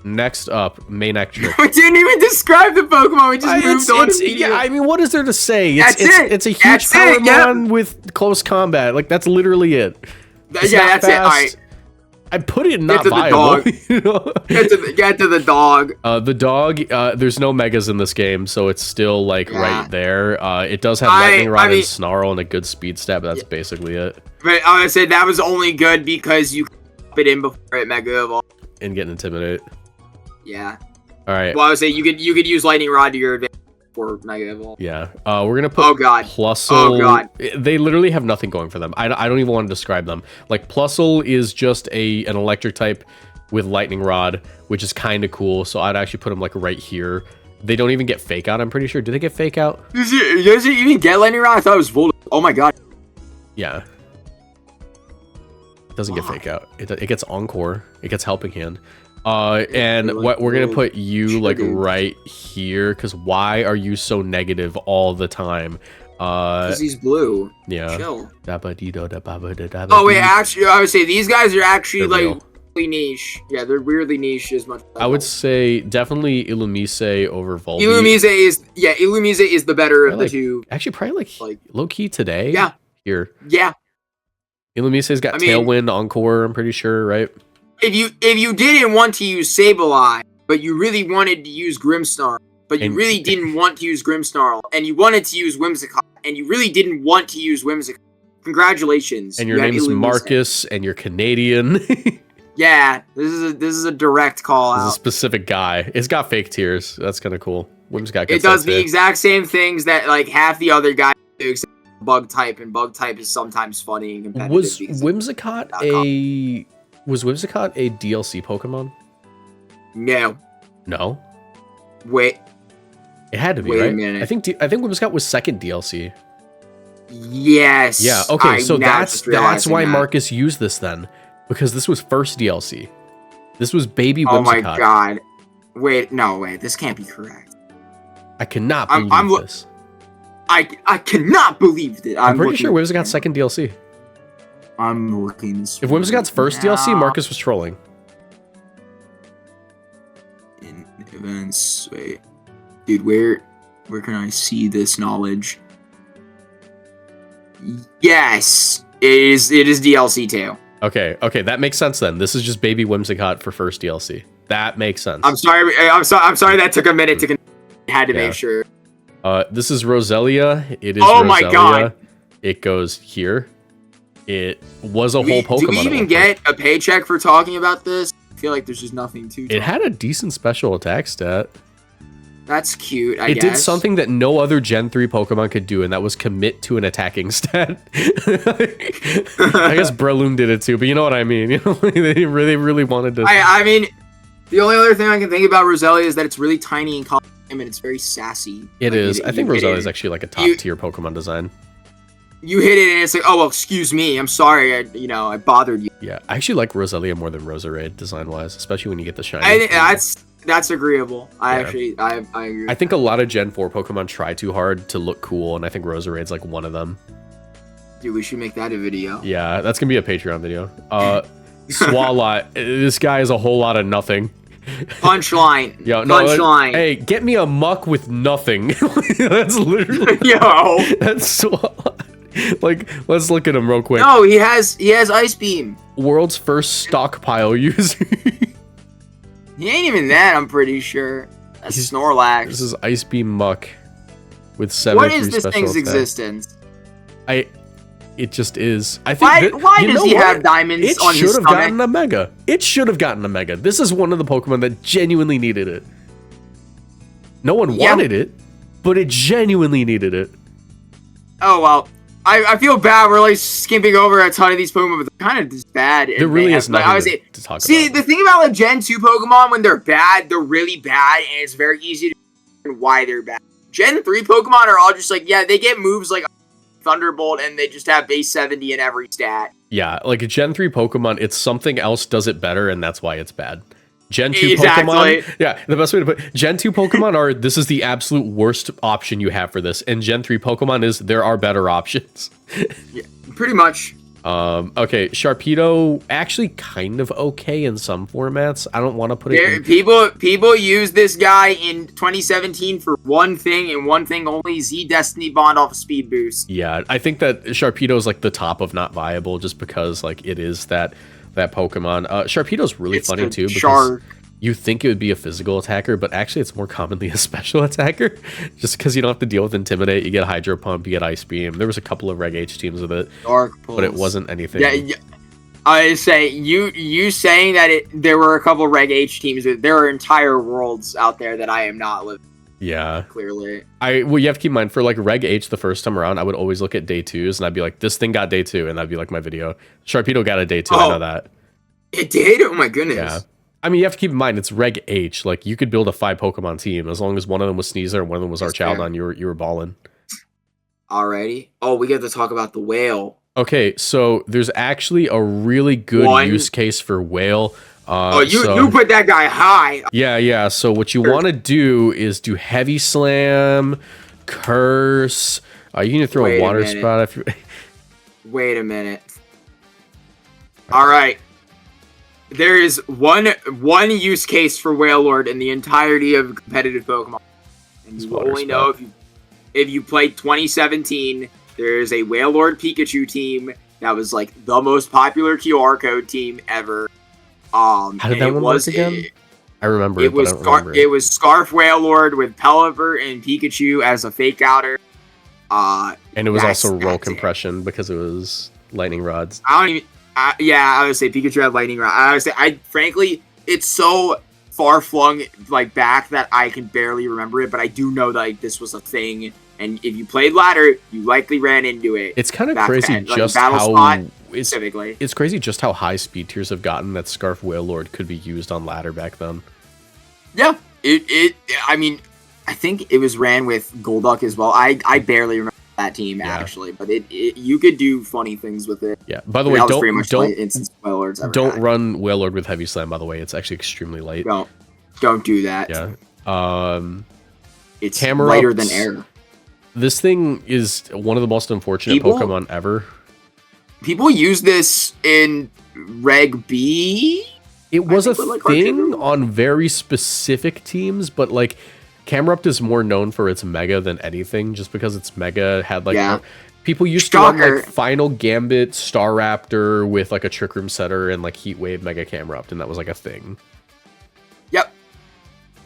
Next up, Maniac Trick. We didn't even describe the Pokemon. We just moved on. Yeah, I mean, what is there to say? It's a huge power mon with close combat. Like that's literally it. That's it. I put it in not viable. Get to the dog. The dog, there's no megas in this game, so it's still like right there. It does have Lightning Rod and Snarl and a good speed stat, but that's basically it. But I would say that was only good because you put it in before it Mega Evolved. And get intimidated. Yeah. All right. Well, I would say you could use Lightning Rod to your advantage. for Mega Evolve. Yeah. We're gonna put Plusle. Oh god. They literally have nothing going for them. I don't even want to describe them. Like Plusle is just an electric type with Lightning Rod, which is kind of cool. So I'd actually put them like right here. They don't even get Fake Out, I'm pretty sure. Do they get Fake Out? Does it even get Lightning Rod? I thought it was Volt. Oh my god. Yeah. It doesn't get Fake Out. It gets Encore. It gets Helping Hand. And what we're gonna put you like right here, because why are you so negative all the time? Because he's blue. Yeah. Chill. Oh wait, actually, I would say these guys are actually like really niche. Yeah, they're weirdly niche as much. I would say definitely Illumise over Volbeat. Illumise is the better of the two. Actually, probably like low key today. Yeah. Here. Yeah. Illumise's got Tailwind, Encore. I'm pretty sure, right? If you didn't want to use Sableye, but you really wanted to use Grimmsnarl, but you really didn't want to use Grimmsnarl, and you wanted to use Whimsicott, and you really didn't want to use Whimsicott, congratulations. And your name's Marcus, and you're Canadian. Yeah, this is a direct call out. This is a specific guy. It's got Fake Tears. That's kind of cool. Whimsicott it does the exact same things that like half the other guys do, except Bug type, and Bug type is sometimes funny and competitive. Was Whimsicott a DLC Pokemon? No. No? Wait. It had to be, Wait right? a minute. I think Whimsicott was second DLC. Yes. Yeah, okay, so that's why Marcus used this then. Because this was first DLC. This was baby Whimsicott. Oh my god. Wait, this can't be correct. I cannot believe this. I cannot believe that. I'm pretty sure Whimsicott's second DLC. I'm looking this. If Whimsicott's first DLC, Marcus was trolling. In events, wait. Dude, where can I see this knowledge? Yes, it is DLC too. Okay, that makes sense then. This is just baby Whimsicott for first DLC. That makes sense. I'm sorry that took a minute to had to make sure. This is Roselia. It is Oh Roselia. My god. It goes here. It was a whole Pokemon. Do we even get a paycheck for talking about this? I feel like there's just nothing to It had a decent special attack stat. That's cute, I guess. It did something that no other Gen 3 Pokemon could do, and that was commit to an attacking stat. I guess Breloom did it too, but you know what I mean. You know, they really wanted to... I mean, the only other thing I can think about Roselia is that it's really tiny and calm, and it's very sassy. It is. I think Roselia is actually like a top-tier Pokemon design. You hit it, and it's like, oh, well, excuse me. I'm sorry. I bothered you. Yeah, I actually like Roselia more than Roserade design-wise, especially when you get the shiny. That's agreeable. I agree. I think a lot of Gen 4 Pokemon try too hard to look cool, and I think Roserade's like one of them. Dude, we should make that a video. Yeah, that's gonna be a Patreon video. Swalot, this guy is a whole lot of nothing. Punchline. Punchline. Hey, get me a muck with nothing. That's literally. That's Swalot. Like, let's look at him real quick. No, he has Ice Beam. World's first stockpile user. He ain't even that, I'm pretty sure. That's Snorlax. This is Ice Beam Muck with 7 What is this thing's existence? It just is. I think why does he have diamonds on his stomach? It should have gotten a Mega. It should have gotten a Mega. This is one of the Pokemon that genuinely needed it. No one wanted it, but it genuinely needed it. Oh, well. I feel bad. We're like skimping over a ton of these Pokemon, but they're kind of just bad. There really is nothing to talk about. See, the thing about like Gen 2 Pokemon, when they're bad, they're really bad, and it's very easy to understand why they're bad. Gen 3 Pokemon are all just like, yeah, they get moves like Thunderbolt, and they just have base 70 in every stat. Yeah, like a Gen 3 Pokemon, it's something else does it better, and that's why it's bad. Gen 2 Pokemon, yeah, the best way to put Gen 2 Pokemon are, this is the absolute worst option you have for this, and Gen 3 Pokemon is, there are better options. Yeah, pretty much. Okay, Sharpedo, actually kind of okay in some formats. I don't want to put it in... People use this guy in 2017 for one thing, and one thing only, Z Destiny Bond off a speed boost. Yeah, I think that Sharpedo is like the top of not viable, just because like it is that Pokemon. Sharpedo's really funny too, because you think it would be a physical attacker, but actually it's more commonly a special attacker, just because you don't have to deal with Intimidate. You get Hydro Pump, you get Ice Beam. There was a couple of Reg H teams with it, but it wasn't anything. Yeah. I say you saying that there were a couple of Reg H teams. There are entire worlds out there that I am not living. Yeah. Clearly. Well, you have to keep in mind, for like Reg H the first time around, I would always look at day 2s, and I'd be like, this thing got day 2, and that'd be like my video. Sharpedo got a day 2, I know that. It did? Oh my goodness. Yeah. I mean, you have to keep in mind, it's Reg H. Like, you could build a 5 Pokemon team, as long as one of them was Sneasel and one of them was Archaldon, you were balling. Alrighty. Oh, we get to talk about the whale. Okay, so there's actually a really good use case for whale. You put that guy high. Yeah. So what you want to do is do Heavy Slam, Curse. You can throw a Water Spout if you. Wait a minute. All right. There is one use case for Wailord in the entirety of competitive Pokemon, and you only know if you played 2017. There's a Wailord Pikachu team that was like the most popular QR code team ever. How did that one work again? I remember it. It was Scarf Wailord with Pelipper and Pikachu as a fake outer. And it was also roll compression because it was lightning rods. I would say Pikachu had lightning rods. Frankly, it's so far flung like back that I can barely remember it, but I do know that like this was a thing. And if you played ladder, you likely ran into it. It's kind of crazy just how it's crazy just how high speed tiers have gotten that Scarf Wailord could be used on ladder back then. Yeah, I mean, I think it was ran with Golduck as well. I barely remember that team actually, but you could do funny things with it. Yeah. By the way, don't run Wailord with Heavy Slam. By the way, it's actually extremely light. Don't do that. Yeah. It's Camerupt, lighter than air. This thing is one of the most unfortunate Pokemon ever. People use this in Reg B. It was a thing on very specific teams, but like Camerupt is more known for its Mega than anything, just because its Mega had like people used to run like Final Gambit, Staraptor with like a Trick Room Setter and like Heat Wave Mega Camerupt, and that was like a thing. Yep.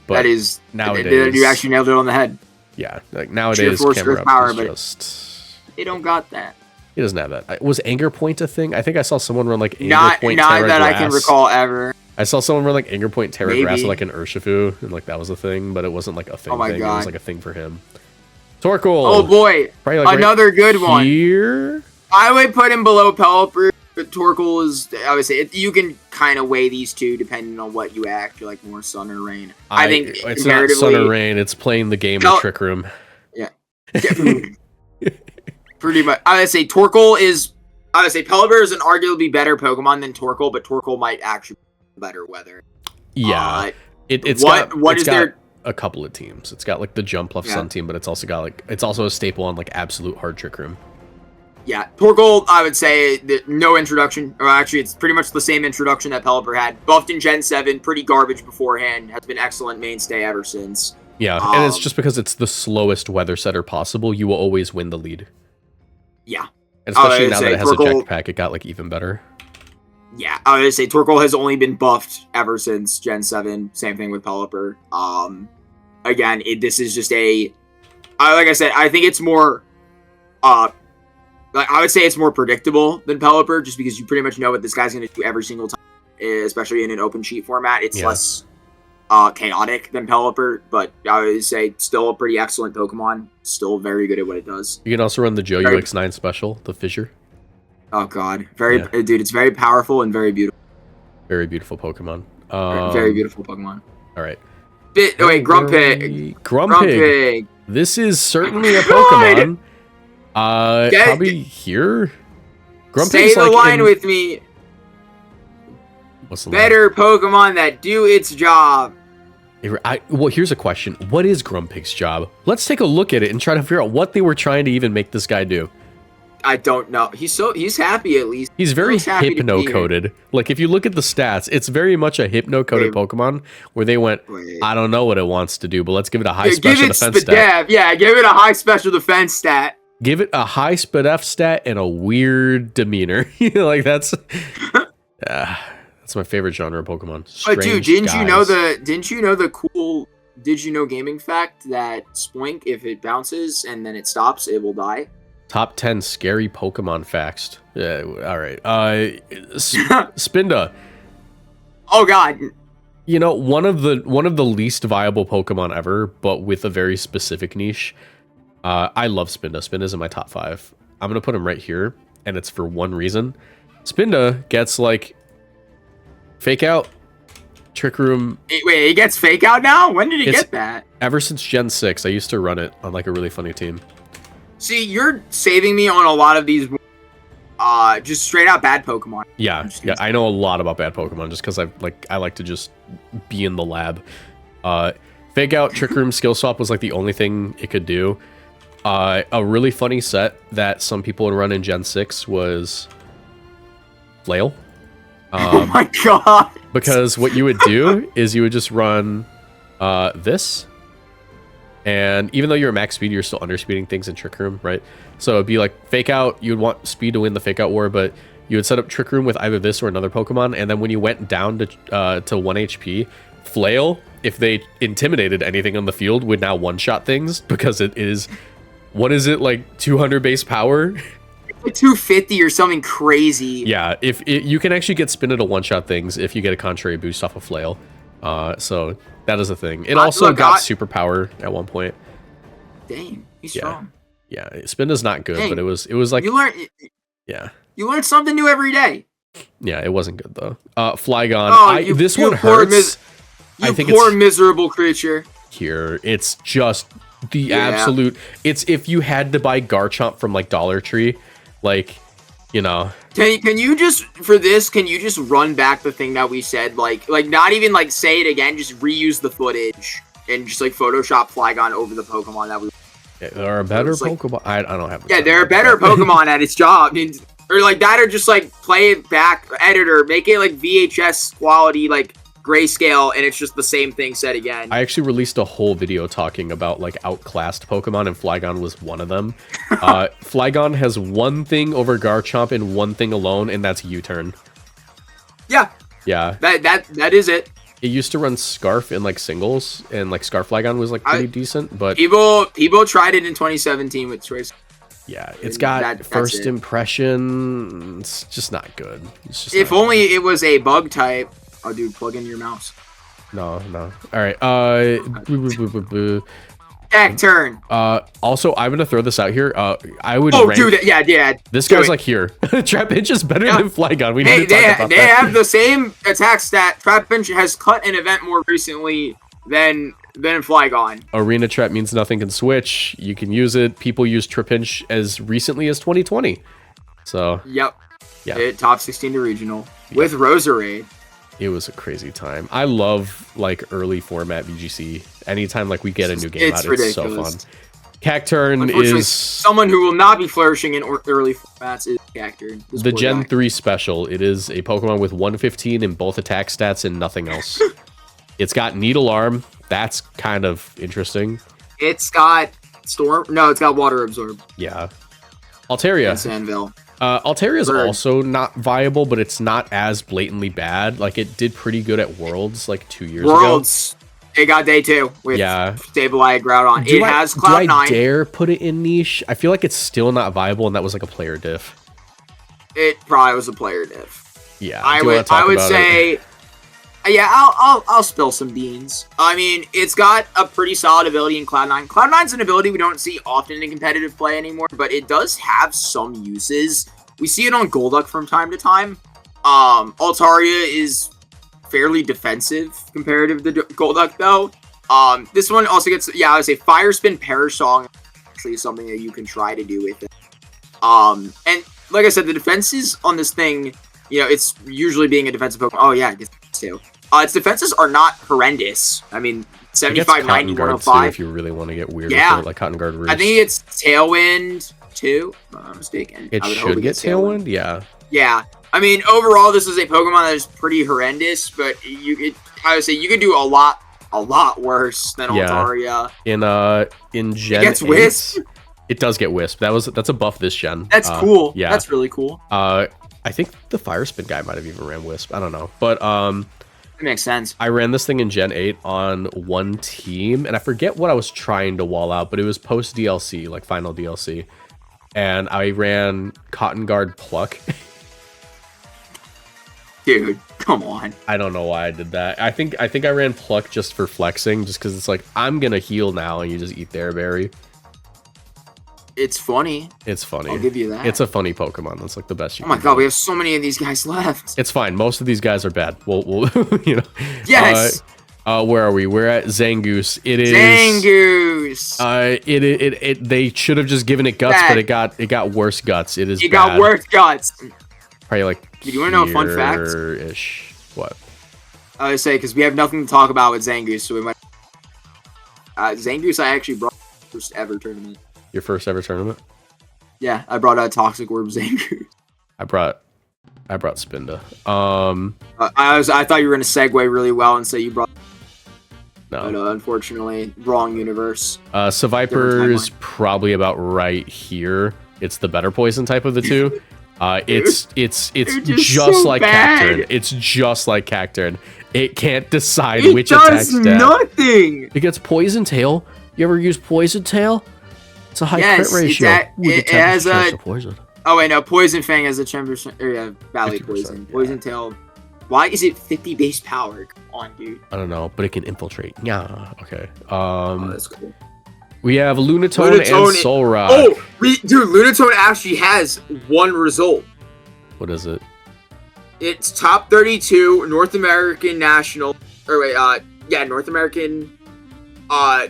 But that is nowadays you actually nailed it on the head. Yeah, like nowadays Camerupt is just they don't got that. He doesn't have that. Was Anger Point a thing? I think I saw someone run like Anger Point Not that I can recall ever. I saw someone run like Anger Point Terra Grass with like an Urshifu, and like that was a thing, but it wasn't like a thing. It was like a thing for him. Torkoal. Oh boy, like another good one. Here, I would put him below Pelipper. But Torkoal is, I would say, you can kind of weigh these two depending on what you act. You're like more Sun or Rain. I think it's not Sun or Rain. It's playing the game of Trick Room. Yeah. Pretty much. I would say Torkoal is. I would say Pelipper is an arguably better Pokemon than Torkoal, but Torkoal might actually be better weather. Yeah. It's got a couple of teams. It's got like the Jump Left Sun team, but it's also got like it's also a staple on like absolute hard Trick Room. Yeah, Torkoal, I would say that no introduction, or actually it's pretty much the same introduction that Pelipper had. Buffed in Gen 7, pretty garbage beforehand, has been excellent mainstay ever since. Yeah, and it's just because it's the slowest weather setter possible, you will always win the lead. Yeah. And especially now that it has a jetpack, it got like even better. Yeah, I would say Torkoal has only been buffed ever since Gen 7, same thing with Pelipper. Again, this is just like I said, I think it's more, I would say it's more predictable than Pelipper, just because you pretty much know what this guy's going to do every single time, especially in an open sheet format. It's less chaotic than Pelipper, but I would say still a pretty excellent Pokemon. Still very good at what it does. You can also run the Joe UX9 special, the Fissure. Oh god, dude, it's very powerful and very beautiful. Very beautiful Pokemon. Very beautiful Pokemon. All right. Grumpig. Grumpig. This is certainly a Pokemon. Probably here. Grumpig's say the line with me. What's the better line? Pokemon that do its job. Well, here's a question. What is Grumpig's job? Let's take a look at it and try to figure out what they were trying to even make this guy do. I don't know. He's happy at least. He's very hypno-coded. Like if you look at the stats, it's very much a hypno-coded Pokemon where they went, I don't know what it wants to do, but let's give it a high special defense stat. Yeah, give it a high special defense stat. Give it a high SPDF stat and a weird demeanor. Like that's my favorite genre of Pokemon. But dude, didn't you know the cool did you know gaming fact that Spoink, if it bounces and then it stops, it will die? Top 10 scary Pokemon facts. Yeah, all right. Spinda. Oh god. You know, one of the least viable Pokemon ever, but with a very specific niche. I love Spinda. Spinda's in my top 5. I'm gonna put him right here, and it's for one reason. Spinda gets like Fake Out, Trick Room. Wait, he gets Fake Out now? When did he get that? Ever since Gen 6, I used to run it on like a really funny team. See, you're saving me on a lot of these just straight out bad Pokemon. Yeah, I know a lot about bad Pokemon just because I like to just be in the lab. Fake Out, Trick Room, Skill Swap was like the only thing it could do. A really funny set that some people would run in Gen 6 was Flail. Oh my god! Because what you would do is you would just run this, and even though you're at max speed, you're still underspeeding things in Trick Room, right? So it'd be like Fake Out, you would want speed to win the Fake Out war, but you would set up Trick Room with either this or another Pokemon, and then when you went down to 1 HP, Flail, if they intimidated anything on the field, would now one-shot things, because it is, what is it, like 200 base power? 250 or something crazy. Yeah, you can actually get Spinda to one-shot things if you get a contrary boost off of Flail. So that is a thing. It also got superpower at one point. Dang, he's strong. Yeah, Spinda's not good, but it was like you learn. Yeah, you learn something new every day. Yeah, it wasn't good though. Flygon. This one hurts. I think poor miserable creature. Here, it's just the absolute. It's if you had to buy Garchomp from like Dollar Tree, like, you know. Can you just for this? Can you just run back the thing that we said? Like not even like say it again. Just reuse the footage and just like Photoshop Flygon over the Pokemon that we. Yeah, there are better Pokemon. I don't have. Yeah, there are better Pokemon at its job. I mean, or like that, or just like play it back, editor, make it like VHS quality, like grayscale, and it's just the same thing said again. I actually released a whole video talking about like outclassed Pokemon, and Flygon was one of them. Flygon has one thing over Garchomp and one thing alone, and that's U-turn. Yeah. Yeah. That is it. It used to run Scarf in like singles, and like Scarf Flygon was like pretty decent, but people tried it in 2017 with Choice. Yeah, it's got first impression. It's just not good. It's just if only it was a bug type. Oh, dude, plug in your mouse. No. All right. Turn. Also, I'm gonna throw this out here. I would. Oh, dude, yeah. This guy's like here. Trapinch is better than Flygon. We need to talk about that. They have the same attack stat. Trapinch has cut an event more recently than Flygon. Arena Trap means nothing can switch. You can use it. People used Trapinch as recently as 2020. So. Yep. Yeah. It top 16 to regional with Roserade. It was a crazy time. I love like early format VGC. Anytime like we get a new game out, it's so fun. Cacturn is someone who will not be flourishing in early formats is Cacturn. The Gen 3 special. It is a Pokemon with 115 in both attack stats and nothing else. It's got Needle Arm. That's kind of interesting. It's got Storm. No, it's got Water Absorb. Yeah. Altaria. And Sandville. Altaria is also not viable, but it's not as blatantly bad. Like, it did pretty good at Worlds, like 2 years ago. It got day 2 with Sableye, Groudon. It has Cloud9. Do I dare put it in niche? I feel like it's still not viable, and that was like a player diff. It probably was a player diff. Yeah, I would say... Yeah, I'll spill some beans. I mean, it's got a pretty solid ability in Cloud9. Cloud9's an ability we don't see often in competitive play anymore, but it does have some uses. We see it on Golduck from time to time. Altaria is fairly defensive comparative to Golduck, though. This one also gets, I would say Fire Spin, Perish Song actually something that you can try to do with it. And like I said, the defenses on this thing, it's usually being a defensive Pokemon. Oh, yeah, it gets too. Its defenses are not horrendous. I mean, 75, 90, 105. If you really want to get weird with it, like Cotton Guard Roost. I think it's Tailwind, too, if I'm not mistaken. It should get Tailwind? Yeah. Yeah. I mean, overall, this is a Pokemon that is pretty horrendous, but I would say you could do a lot worse than Altaria. In Gen 8, it gets Wisp. It does get Wisp. That's a buff this gen. That's cool. Yeah. That's really cool. I think the Fire Spin guy might have even ran Wisp. I don't know. But it makes sense. I ran this thing in Gen 8 on one team, and I forget what I was trying to wall out, but it was post DLC, like final DLC. And I ran Cotton Guard Pluck. Dude. Come on. I don't know why I did that. I think I ran Pluck just for flexing, just because it's like, I'm going to heal now, and you just eat their berry. It's funny. It's funny. I'll give you that. It's a funny Pokemon. That's like the best you Oh my god, we have so many of these guys left. It's fine. Most of these guys are bad. We'll you know. Yes. Where are we? We're at Zangoose. It is Zangoose. They should have just given it guts, but it got worse guts. It is. It got worse guts. Probably like. Do you want to know a fun fact? Ish. What? I would say because we have nothing to talk about with Zangoose, so we might. Zangoose, I actually brought first ever tournament. Your first ever tournament? Yeah, I brought out Toxic Orb Zangoose. I brought Spinda. I thought you were gonna segue really well and say you brought. No. But unfortunately, wrong universe. Seviper is probably about right here. It's the better poison type of the two. It's just like Cacturn. It's just like Cacturn. It can't decide which attack stat. It does nothing. It gets Poison Tail. You ever use Poison Tail? It's a high crit ratio. It has a poison. Oh wait, no, Poison Fang has a 10%. Or yeah, Valley Poison. Yeah. Poison Tail. Why is it 50 base power? Come on, dude. I don't know, but it can infiltrate. Yeah. Okay. That's cool. We have Lunatone and Solrock. Oh, dude, Lunatone actually has one result. What is it? It's top 32 North American National. Or wait, North American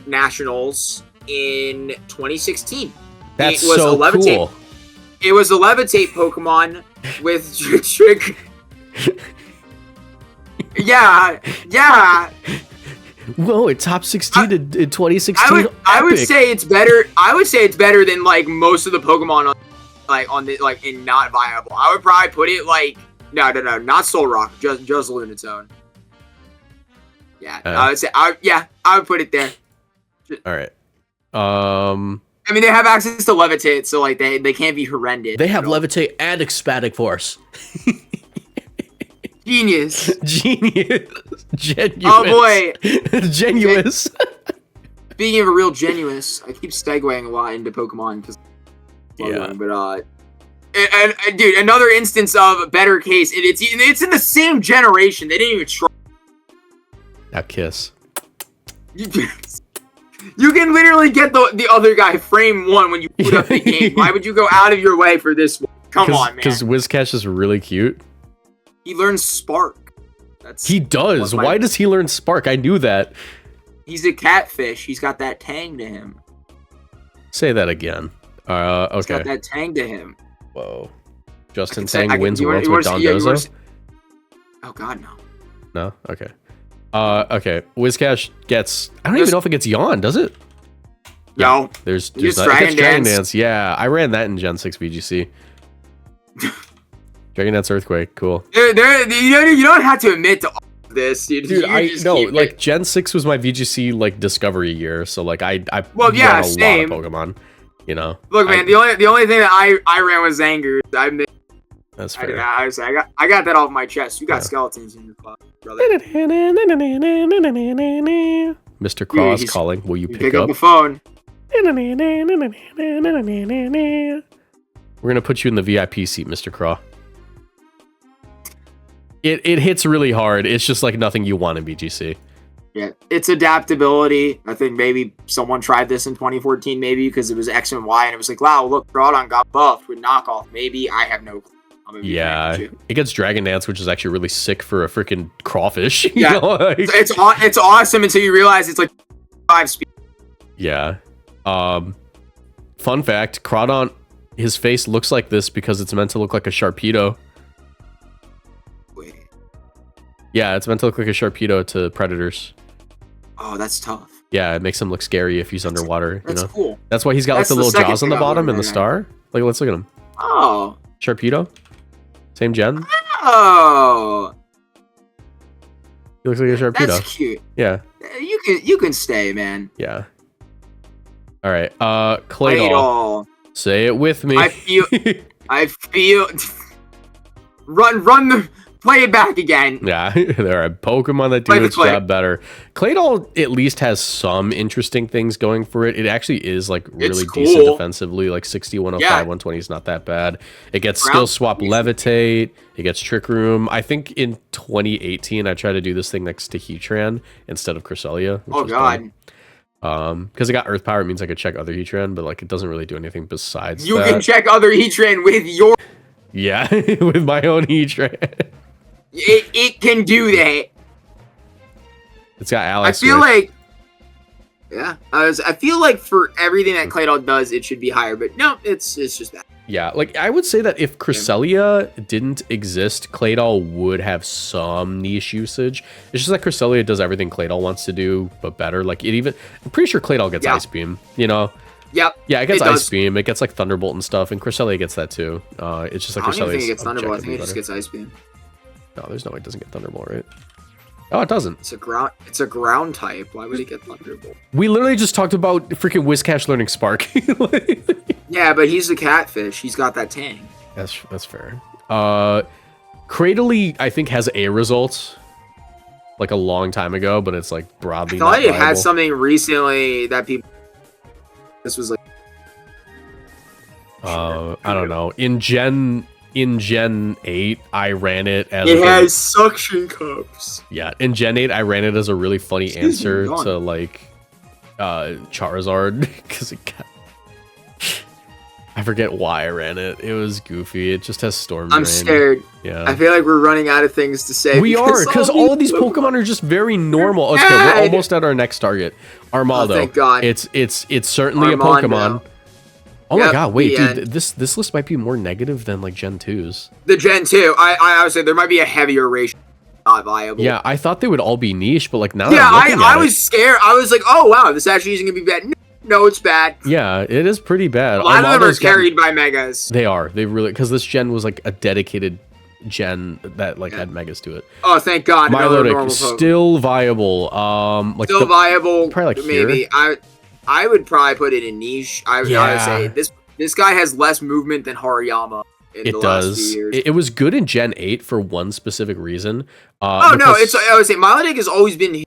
Nationals in 2016. That's so cool. It was a Levitate Pokemon with Trick. Yeah. Whoa, it top 16 in 2016. I would say it's better. I would say it's better than like most of the Pokemon in not viable. I would probably put it like no, not Solrock, just Lunatone. Yeah, I would say I would put it there. All right. I mean, they have access to Levitate, so like they can't be horrendous. They have Levitate and Ecstatic Force. Genius. Genuine. Oh boy. Genuous. Speaking of a real genuous, I keep segueing a lot into Pokemon because but and dude, another instance of a better case. It's in the same generation. They didn't even try. Now kiss. You can literally get the other guy frame 1 when you put up the game. Why would you go out of your way for this one? Come on, man. Because Whiscash is really cute. He learns Spark. He does. Why does he learn Spark? I knew that. He's a catfish. He's got that tang to him. Say that again. Okay. He's got that tang to him. Whoa. Justin Tang wins Worlds with Dondozo? Oh, God, no. No? Okay. Okay. Whiscash gets... I don't even know if it gets Yawn, does it? No. Yeah, there's Dragon Dance. Yeah, I ran that in Gen 6 VGC. Dragon Dance Earthquake, cool. You don't have to admit to all of this, dude. I know, like Gen 6 was my VGC like discovery year, so like I same. lot of Pokemon, you know. Look, man, the only thing that I ran was Zangoose. That's fair. I got that off my chest. You got skeletons in your closet, brother. Mr. Claus calling. Will you pick up the phone? We're gonna put you in the VIP seat, Mr. Craw. It hits really hard. It's just like nothing you want in BGC. Yeah, it's adaptability. I think maybe someone tried this in 2014, maybe because it was X and Y, and it was like, wow, look, Groudon got buffed with knockoff. Maybe I have no clue. Yeah, it gets Dragon Dance, which is actually really sick for a freaking crawfish. Yeah, you know, like... it's awesome until you realize it's like 5 speed. Yeah. Fun fact: Crawdaunt, his face looks like this because it's meant to look like a Sharpedo. Yeah, it's meant to look like a Sharpedo to predators. Oh, that's tough. Yeah, it makes him look scary if he's underwater. That's cool. That's why he's got like the little jaws on the bottom and the star. Like, let's look at him. Oh. Sharpedo? Same gen? Oh. He looks like a Sharpedo. That's cute. Yeah. You can stay, man. Yeah. All right. Claydol. Say it with me. I feel. Run the. Play it back again. Yeah, there are Pokemon that do its job better. Claydol at least has some interesting things going for it. It actually is like really decent defensively. Like 60, 105, 120 is not that bad. It gets Skill Swap, Levitate. It gets Trick Room. I think in 2018 I tried to do this thing next to Heatran instead of Cresselia. Oh god. Because it got Earth Power, it means I could check other Heatran, but like it doesn't really do anything besides that. You can check other Heatran with your... Yeah, with my own Heatran. It can do that. It's got Alex. I feel like, yeah, I feel like for everything that Claydol does, it should be higher, but no, it's just that. Yeah, like I would say that if Cresselia didn't exist, Claydol would have some niche usage. It's just that Cresselia does everything Claydol wants to do, but better. Like it even, I'm pretty sure Claydol gets Ice Beam. You know. Yep. Yeah, it gets Ice Beam. It gets like Thunderbolt and stuff, and Cresselia gets that too. It's just like I don't even think it gets Thunderbolt. I think it just gets Ice Beam. No, there's no way it doesn't get Thunderbolt, right? Oh, it doesn't. It's a ground type. Why would it get Thunderbolt? We literally just talked about freaking Whiscash learning Spark. Yeah, but he's a catfish. He's got that tang. That's fair. Cradily, I think, has a result like a long time ago, but it's like broadly. I thought it had something recently that people. This was like. I don't know. In Gen 8, I ran it as... It has suction cups. Yeah, in Gen 8, I ran it as a really funny answer to, like, Charizard, because it got... I forget why I ran it. It was goofy. It just has Storm Drain. I'm scared. Yeah. I feel like we're running out of things to say. We are, because all of these Pokemon are just very normal. Okay, we're almost at our next target. Armaldo. Oh, thank God. It's certainly a Pokemon. Oh my god, wait, dude, this list might be more negative than like Gen 2's. The Gen 2, I would say there might be a heavier ratio not viable. Yeah, I thought they would all be niche, but like now I was scared. I was like, oh wow, this actually isn't gonna be bad. No, it's bad. Yeah, it is pretty bad. A lot of them are carried by Megas. They are. They really, because this gen was like a dedicated gen that like had Megas to it. Oh, thank God. Milotic, still viable. Like still viable. Probably like maybe. Here. I would probably put it in niche. I would say this guy has less movement than Hariyama in the last few years. It was good in Gen 8 for one specific reason. I would say Milotic has always been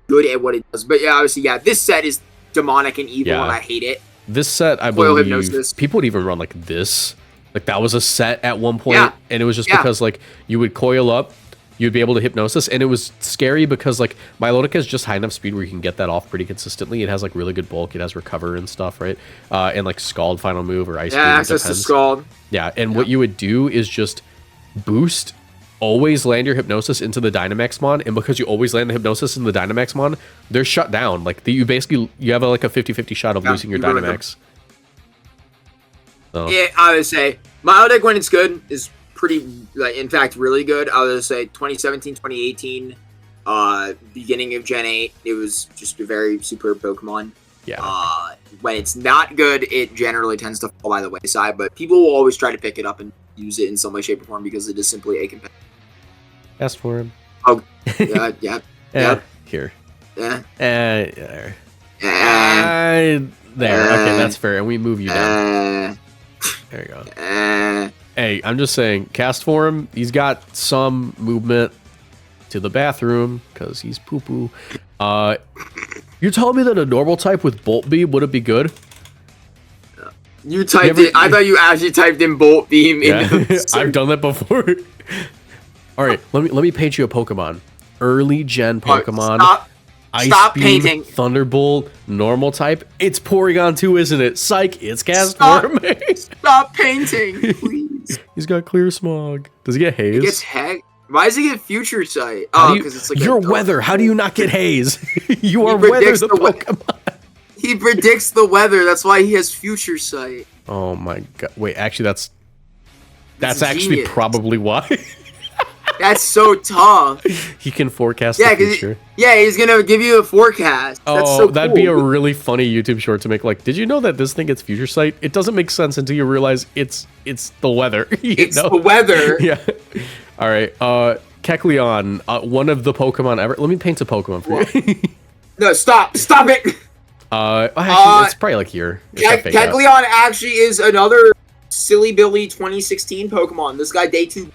good at what it does. But yeah, obviously, this set is demonic and evil, and I hate it. This set, I believe, Hypnosis. People would even run like this. Like that was a set at one point, and it was just because like you would coil up, you'd be able to Hypnosis, and it was scary because like Milotic has just high enough speed where you can get that off pretty consistently. It has like really good bulk. It has Recover and stuff, right? And like Scald final move or Ice Beam. Access to Scald. Yeah, and what you would do is just boost, always land your Hypnosis into the Dynamaxmon, and because you always land the Hypnosis in the Dynamaxmon, they're shut down. Like you have like a 50-50 shot of losing your Dynamax. So. Yeah, I would say Milotic when it's good is pretty, like, in fact, really good. I would say 2017, 2018, beginning of Gen 8, it was just a very superb Pokemon. Yeah. When it's not good, it generally tends to fall by the wayside, but people will always try to pick it up and use it in some way, shape, or form because it is simply a competitor. Ask for him. Oh, yeah. Here. Yeah. There. There. Okay, that's fair. And we move you down. There you go. Hey, I'm just saying, cast form, he's got some movement to the bathroom because he's poo-poo. You're telling me that a normal type with Bolt Beam wouldn't be good? You typed it. I thought you actually typed in Bolt Beam. I've done that before. All right, let me paint you a Pokemon. Early gen Pokemon. Stop painting. Thunderbolt, normal type. It's Porygon 2, isn't it? Psych, it's cast form. Stop painting, please. He's got clear smog. Does he get haze? He gets Why does he get future sight? Oh, because it's like you're weather. How do you not get haze? You are weather the Pokemon. He predicts the weather. That's why he has future sight. Oh my god. Wait, actually that's actually probably why. That's so tough. He can forecast the future. He's gonna give you a forecast. That's so cool. That'd be a really funny YouTube short to make. Like, did you know that this thing gets future sight? It doesn't make sense until you realize it's the weather. The weather. Yeah. All right. Kecleon, one of the Pokemon ever. Let me paint a Pokemon for you. No, stop it. Actually, it's probably like here. Kecleon actually is another Silly Billy 2016 Pokemon. This guy day 2.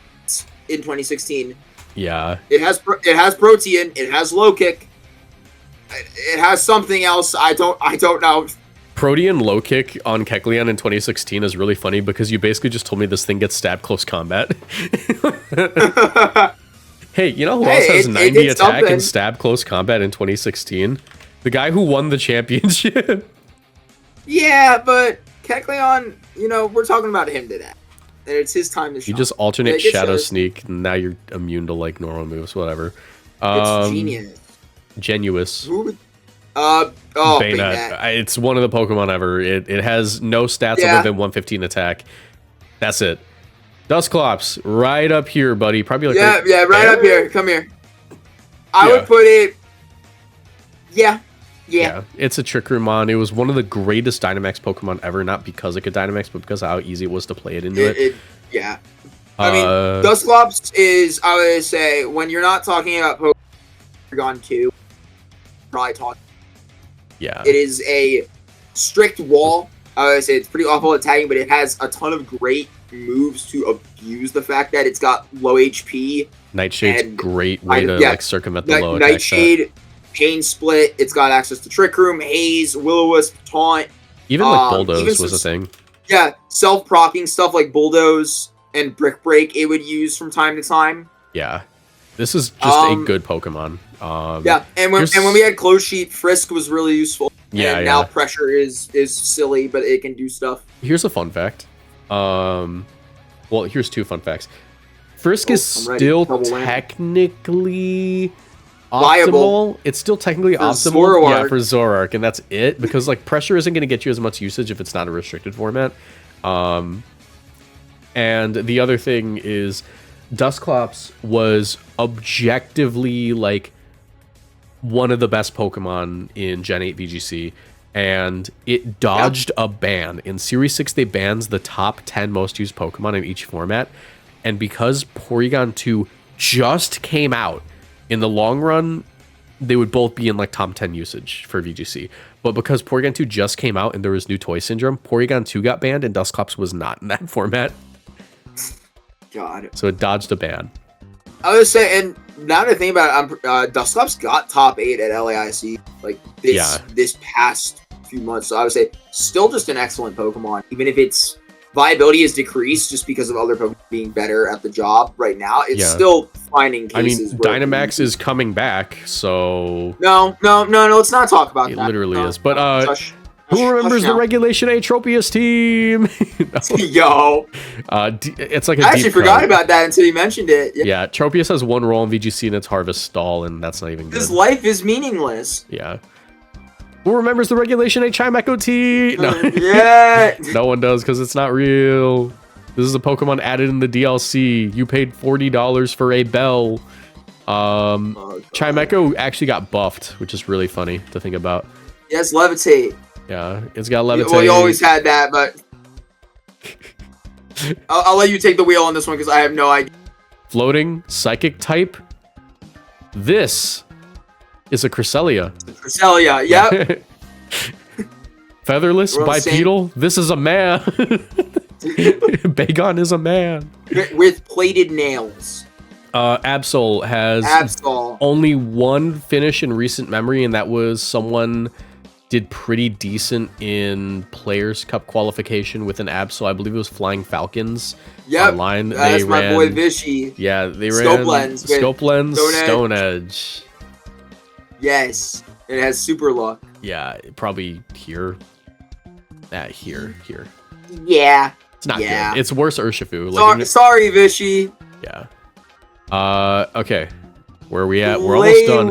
in 2016. Yeah. It has Protean. It has Low Kick. It has something else. I don't know. Protean Low Kick on Kecleon in 2016 is really funny because you basically just told me this thing gets stab close combat. Hey, you know who else has 90 attack and stab close combat in 2016? The guy who won the championship. Yeah, but Kecleon, you know, we're talking about him today. And it's his time to shine. You just alternate Shadow Sneak, and now you're immune to, like, normal moves, whatever. It's genius. Genuous. Banette. It's one of the Pokemon ever. It has no stats other than 115 attack. That's it. Dusclops, right up here, buddy. Probably like right up here. Come here. I would put it. Yeah. It's a Trick Room on. It was one of the greatest Dynamax Pokemon ever, not because it could Dynamax, but because of how easy it was to play it into it. I mean, Dusclops is, I would say, when you're not talking about Pokemon 2, probably talking. Yeah. It is a strict wall. I would say it's pretty awful at tagging, but it has a ton of great moves to abuse the fact that it's got low HP. Nightshade's great way to circumvent the low attack. Nightshade, Pain Split. It's got access to Trick Room, Haze, Will-O-Wisp, Taunt. Even like Bulldoze was a thing. Yeah, self-procking stuff like Bulldoze and Brick Break it would use from time to time. Yeah. This is just a good Pokemon. And when we had Close Sheet, Frisk was really useful. Yeah, and now Pressure is silly, but it can do stuff. Here's a fun fact. Well, here's two fun facts. Frisk is still technically viable. It's still technically optimal. Zoroark. For Zoroark, and that's it. Because like Pressure isn't going to get you as much usage if it's not a restricted format. And the other thing is, Dusclops was objectively like one of the best Pokemon in Gen 8 VGC, and it dodged a ban. In Series 6, they bans the top 10 most used Pokemon in each format, and because Porygon 2 just came out, in the long run, they would both be in like top 10 usage for VGC. But because Porygon 2 just came out and there was new toy syndrome, Porygon 2 got banned and Dusclops was not in that format. God. So it dodged a ban. I was saying, and now that I think about it, Dusclops got top 8 at LAIC like this past few months. So I would say still just an excellent Pokemon, even if its viability is decreased just because of other Pokemon being better at the job right now. It's still finding cases. I mean, Dynamax is coming back, so no. Let's not talk about that. It literally is. But who remembers the Regulation A Tropius team? Yo. It's like a I actually forgot about that until you mentioned it. Yeah, Tropius has one role in VGC and it's Harvest Stall, and that's not even good. His life is meaningless. Yeah. Who remembers the Regulation A Chimecho T? No. Yeah. No one does because it's not real. This is a Pokemon added in the DLC. You paid $40 for a bell. Chimecho actually got buffed, which is really funny to think about. Yes, Levitate. Yeah, it's got Levitate. Well, you always had that, but I'll let you take the wheel on this one because I have no idea. Floating Psychic type. This is a Cresselia. Cresselia, yep. Featherless bipedal. This is a man. Bagon is a man with plated nails. Absol has only one finish in recent memory, and that was someone did pretty decent in Players Cup qualification with an Absol. I believe it was Flying Falcons. Yep, online. That's my boy Vishy. Yeah, they ran Scope Lens, Stone Edge. Yes, it has Super Luck. Yeah, probably here. Here. Yeah. It's not good. It's worse Urshifu. Like, sorry, Vishy. Yeah. Okay. Where are we at? We're almost done.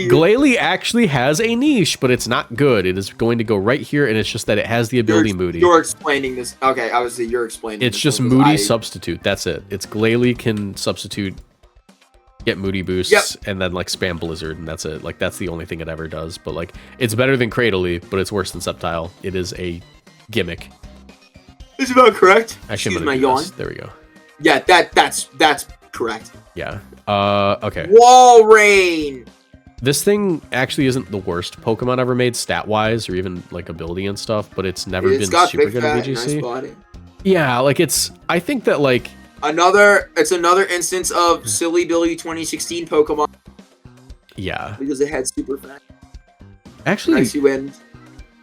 Glalie actually has a niche, but it's not good. It is going to go right here, and it's just that it has the ability Moody. You're explaining this. Okay, obviously you're explaining it's just Moody substitute. That's it. It's Glalie can substitute, get Moody boosts, and then like spam Blizzard, and that's it. Like that's the only thing it ever does. But like it's better than Cradily, but it's worse than Sceptile. It is a gimmick. Is about correct? Actually, excuse my yawn. There we go. Yeah, that's correct. Yeah. Okay. Walrein. This thing actually isn't the worst Pokemon ever made stat-wise or even like ability and stuff, but it's never been super good at VGC. Nice body. Yeah, like it's. I think that like It's another instance of Silly Billy 2016 Pokemon. Yeah. Because it had super fast. Actually, Icy Wind.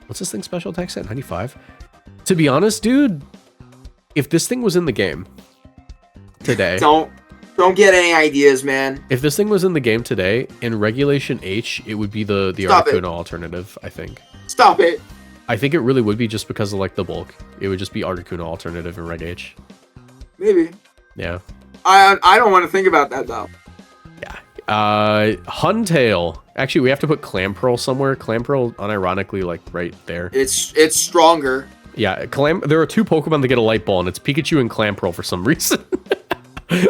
What's this thing special attack set? 95? To be honest, dude, if this thing was in the game today... Don't get any ideas, man. If this thing was in the game today, in Regulation H, it would be the Articuno alternative, I think. Stop it. I think it really would be just because of, like, the bulk. It would just be Articuno alternative in Reg H. Maybe. Yeah. I don't want to think about that, though. Yeah. Huntail. Actually, we have to put Clamperl somewhere. Clamperl, unironically, like, right there. It's stronger. Yeah, there are 2 Pokemon that get a Light Ball, and it's Pikachu and Clamperl for some reason.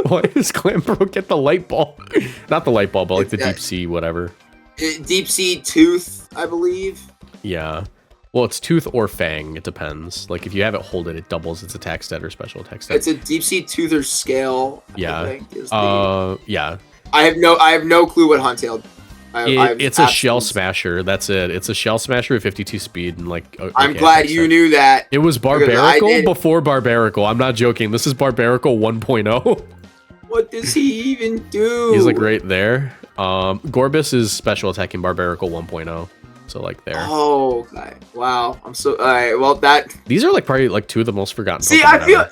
Why does Clamperl get the Light Ball? Not the Light Ball, but like the Deep Sea, whatever. Deep Sea Tooth, I believe. Yeah. Well, it's Tooth or Fang. It depends. Like, if you have it hold it, it doubles its attack stat or special attack stat. It's a Deep Sea Tooth or Scale. Yeah. I think, yeah. I have no clue what Huntail. It's a Shell Smasher. That's it. It's a Shell Smasher with 52 speed and like. Okay, I'm glad you knew that. It was Barbarical before Barbarical. I'm not joking. This is Barbarical 1.0. What does he even do? He's like right there. Gorbis is special attacking Barbarical 1.0. So like there. Oh, okay. Wow. I'm so. All right. Well, these are like probably like 2 of the most forgotten. See, Pokemon I feel.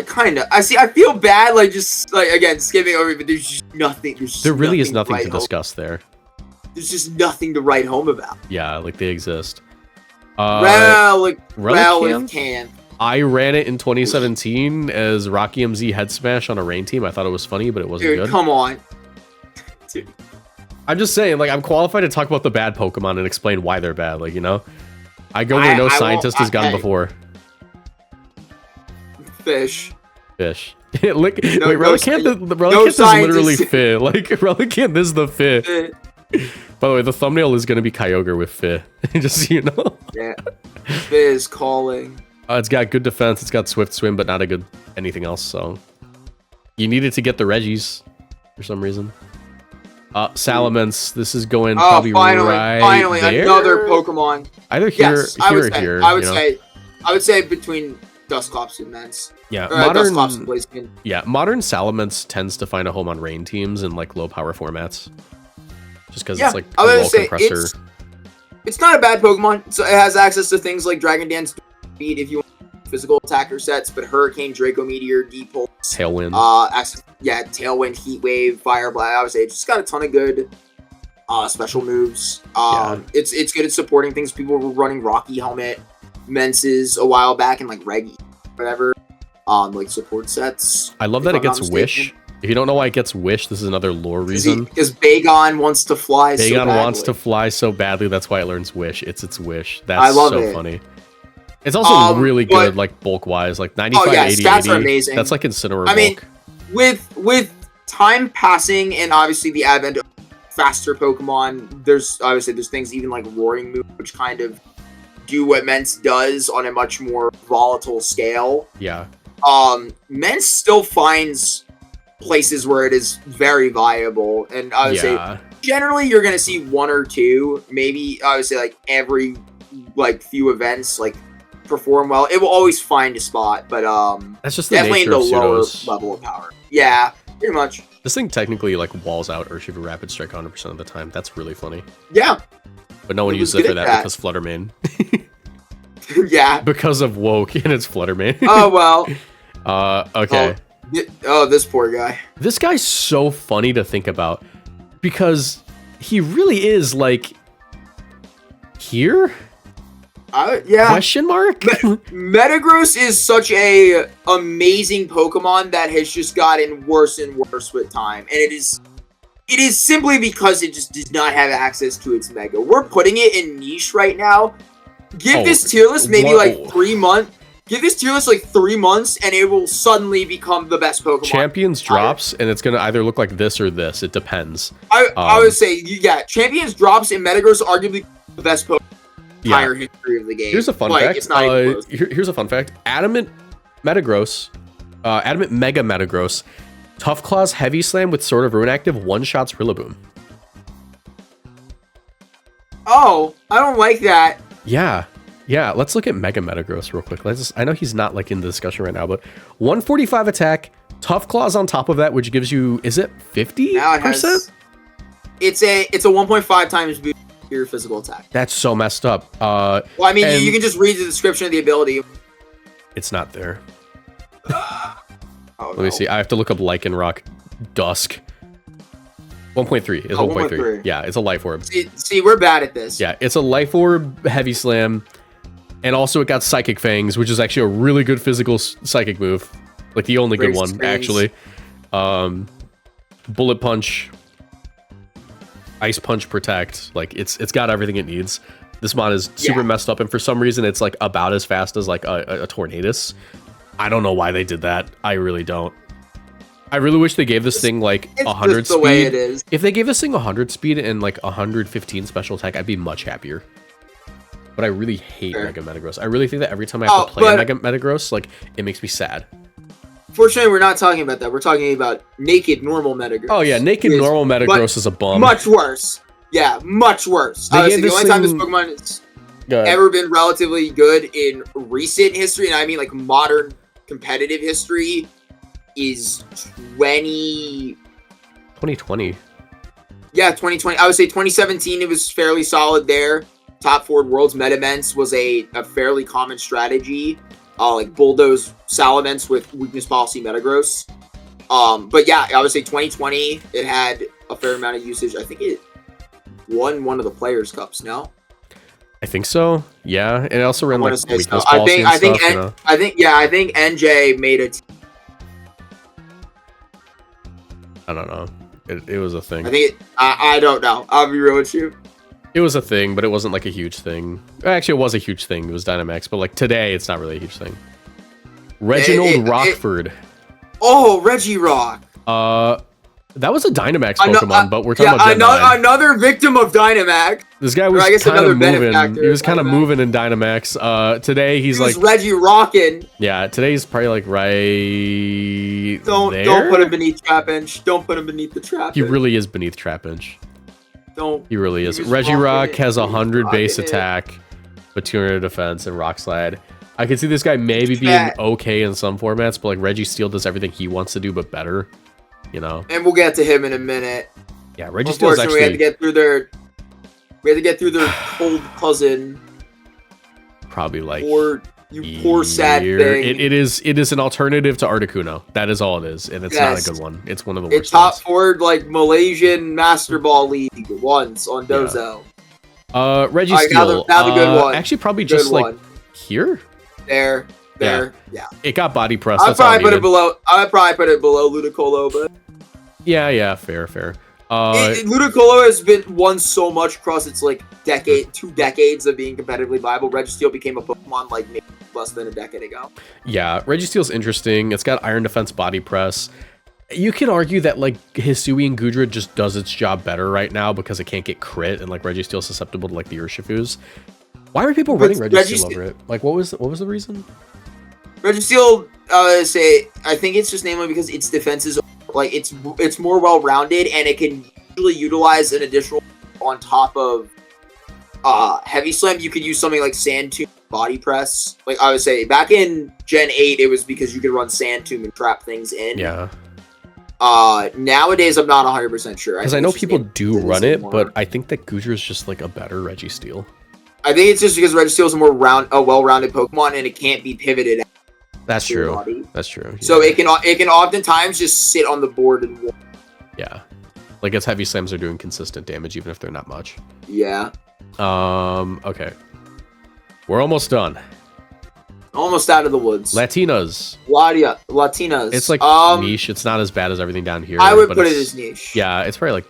Kind of. I feel bad, like just like again skipping over, but there's just nothing. There really is nothing to discuss there. There's just nothing to write home about. Yeah, like they exist. Relicanth. I ran it in 2017 as Rocky MZ Head Smash on a rain team. I thought it was funny, but it wasn't good. Come on. Dude. I'm just saying, like, I'm qualified to talk about the bad Pokemon and explain why they're bad. Like, you know, I go where no scientist has gone before. Fish. Relicanth is literally Fi. Like, Relicanth is the Fi. By the way, the thumbnail is going to be Kyogre with Fi. Just so you know. Yeah. Fi is calling. It's got good defense. It's got Swift Swim, but not a good anything else. So you needed to get the Regis for some reason. Salamence. This is going probably finally there. Another Pokemon. Either here, or here. I would say between Dusclops and Mence. Yeah, modern Salamence tends to find a home on rain teams and like low power formats. Just because it's like a wall compressor. It's not a bad Pokemon. So it has access to things like Dragon Dance speed if you want physical attacker sets, but Hurricane, Draco Meteor, Deep Pulse, Tailwind. Tailwind, Heat Wave, Fire Blast. I would say it's just got a ton of good special moves. It's good at supporting things. People were running Rocky Helmet, Menses a while back, and like Regi, whatever. Like support sets. I love that it gets Wish. If you don't know why it gets Wish, this is another lore reason. Because Bagon wants to fly so badly. Bagon wants to fly so badly, that's why it learns Wish. It's its Wish. That's so funny. It's also really good, like bulk-wise, like 95, 80, stats 80. Are amazing. That's like Incineroar I mean, bulk. with time passing and obviously the advent of faster Pokemon, there's things even like Roaring Moon, which kind of do what Mence does on a much more volatile scale. Yeah. Mence still finds places where it is very viable, and I would say generally you're gonna see 1 or 2, maybe I would say like every like few events like perform well. It will always find a spot, but that's just the definitely in the lower pseudos. level of power. Yeah, pretty much. This thing technically like walls out Urshifu Rapid Strike 100% of the time. That's really funny. Yeah, but no one uses it for that because Fluttermane. Yeah, because of Woke and it's Fluttermane. Oh well. Okay. This poor guy. This guy's so funny to think about because he really is like here. Yeah. Question mark? Metagross is such a amazing Pokemon that has just gotten worse and worse with time, and it is simply because it just does not have access to its Mega. We're putting it in niche right now. Give this tier list maybe like 3 months. Give this tier list like 3 months, and it will suddenly become the best Pokemon. Champions drops, and it's gonna either look like this or this. It depends. I would say, Champions drops, and Metagross arguably the best Pokemon. Entire history of the game. Here's a fun fact. Here's a fun fact. Adamant Mega Metagross, Tough Claws Heavy Slam with Sword of Ruin active one-shots Rillaboom. Oh, I don't like that. Yeah. Yeah, let's look at Mega Metagross real quick. I know he's not like in the discussion right now, but 145 attack, Tough Claws on top of that, which gives you, is it 50%? Now it's a 1.5 times boost to your physical attack. That's so messed up. Well, I mean, you can just read the description of the ability. It's not there. Let me see. I have to look up Lycanroc Dusk. 1.3 is 1.3. Yeah, it's a Life Orb. See, we're bad at this. Yeah, it's a Life Orb Heavy Slam. And also it got Psychic Fangs, which is actually a really good physical Psychic move. Like the only good one, actually. Bullet Punch. Ice Punch Protect. Like, it's got everything it needs. This mod is super messed up, and for some reason it's like about as fast as like a Tornadus. I don't know why they did that. I really don't. I really wish they gave this thing like 100 just the speed. way it is. If they gave this thing 100 speed and like 115 special attack, I'd be much happier. But I really hate Mega Metagross. I really think that every time I have to play a Mega Metagross, like, it makes me sad. Fortunately, we're not talking about that. We're talking about naked normal Metagross. Oh yeah, naked normal Metagross is a bum. Much worse. Yeah, much worse. Honestly, the only time this Pokemon has ever been relatively good in recent history, and I mean like modern competitive history, is 2020. Yeah, 2020. I would say 2017, it was fairly solid there. Top 4 Worlds Metaments was a fairly common strategy. Like bulldoze Salamence with weakness policy Metagross. But yeah, I would say 2020, it had a fair amount of usage. I think it won one of the Players' Cups, no? I think so. Yeah, and it also ran like weakness so. policy I think NJ made it. I don't know. It was a thing. I don't know. I'll be real with you. It was a thing, but it wasn't like a huge thing. Actually, it was a huge thing. It was Dynamax, but like today, it's not really a huge thing. Reginald Rockford. Regirock. That was a Dynamax Pokemon, but we're talking about Gen 9. Another victim of Dynamax. This guy was kind of moving. He was kind of moving in Dynamax. Today he's like Regirockin'. Yeah, today he's probably like right Don't put him beneath Trapinch. Don't put him beneath the Trapinch. He really is beneath Trapinch. He really is. He Regirock has 100 base attack, but 200 defense and Rock Slide. I can see this guy maybe being okay in some formats, but like Registeel does everything he wants to do, but better. You know. And we'll get to him in a minute. Yeah, Registeel is actually. We had to get through their cold cousin. Probably like. Poor sad thing. It is an alternative to Articuno. That is all it is, and it's not a good one. It's one of the worst. It's top 4 like Malaysian Master Ball League once on Dozo. Yeah. Registeel. Now the good one. Actually, probably just like here. There. Yeah. It got body press. I'd probably put it below Ludicolo, but yeah, fair. Ludicolo has been won so much across its like 2 decades of being competitively viable. Registeel became a Pokemon like maybe less than a decade ago. Yeah, Registeel's interesting. It's got Iron Defense body press. You could argue that like Hisui and Gudra just does its job better right now because it can't get crit, and like Registeel's susceptible to like the Urshifus. Why were people running Registeel over it? Like, what was the reason? Registeel, I think it's just namely because its defense is like it's more well rounded, and it can usually utilize an additional on top of Heavy Slam. You could use something like Sand Tomb, Body Press. Like I would say, back in Gen 8, it was because you could run Sand Tomb and trap things in. Yeah. Nowadays, I'm not 100% sure. Because I know people do run it, but I think that Gudra is just like a better Registeel. I think it's just because Registeel is a well-rounded Pokemon, and it can't be pivoted. That's true. That's true. Yeah. So it can oftentimes just sit on the board and walk. Yeah, like its Heavy Slams are doing consistent damage even if they're not much. Yeah. Okay. We're almost done. Almost out of the woods. Latinas. Latinas. It's like niche. It's not as bad as everything down here. I would put it as niche. Yeah, it's probably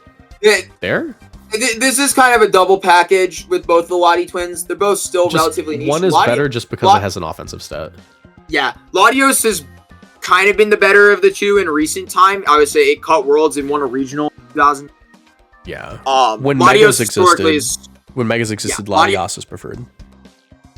like there. This is kind of a double package with both the Lati twins. They're both still relatively niche. One is better just because it has an offensive stat. Yeah, Latios has kind of been the better of the two in recent time. I would say it caught Worlds and won a regional in 2000. Yeah. When Megas existed, Latios was preferred.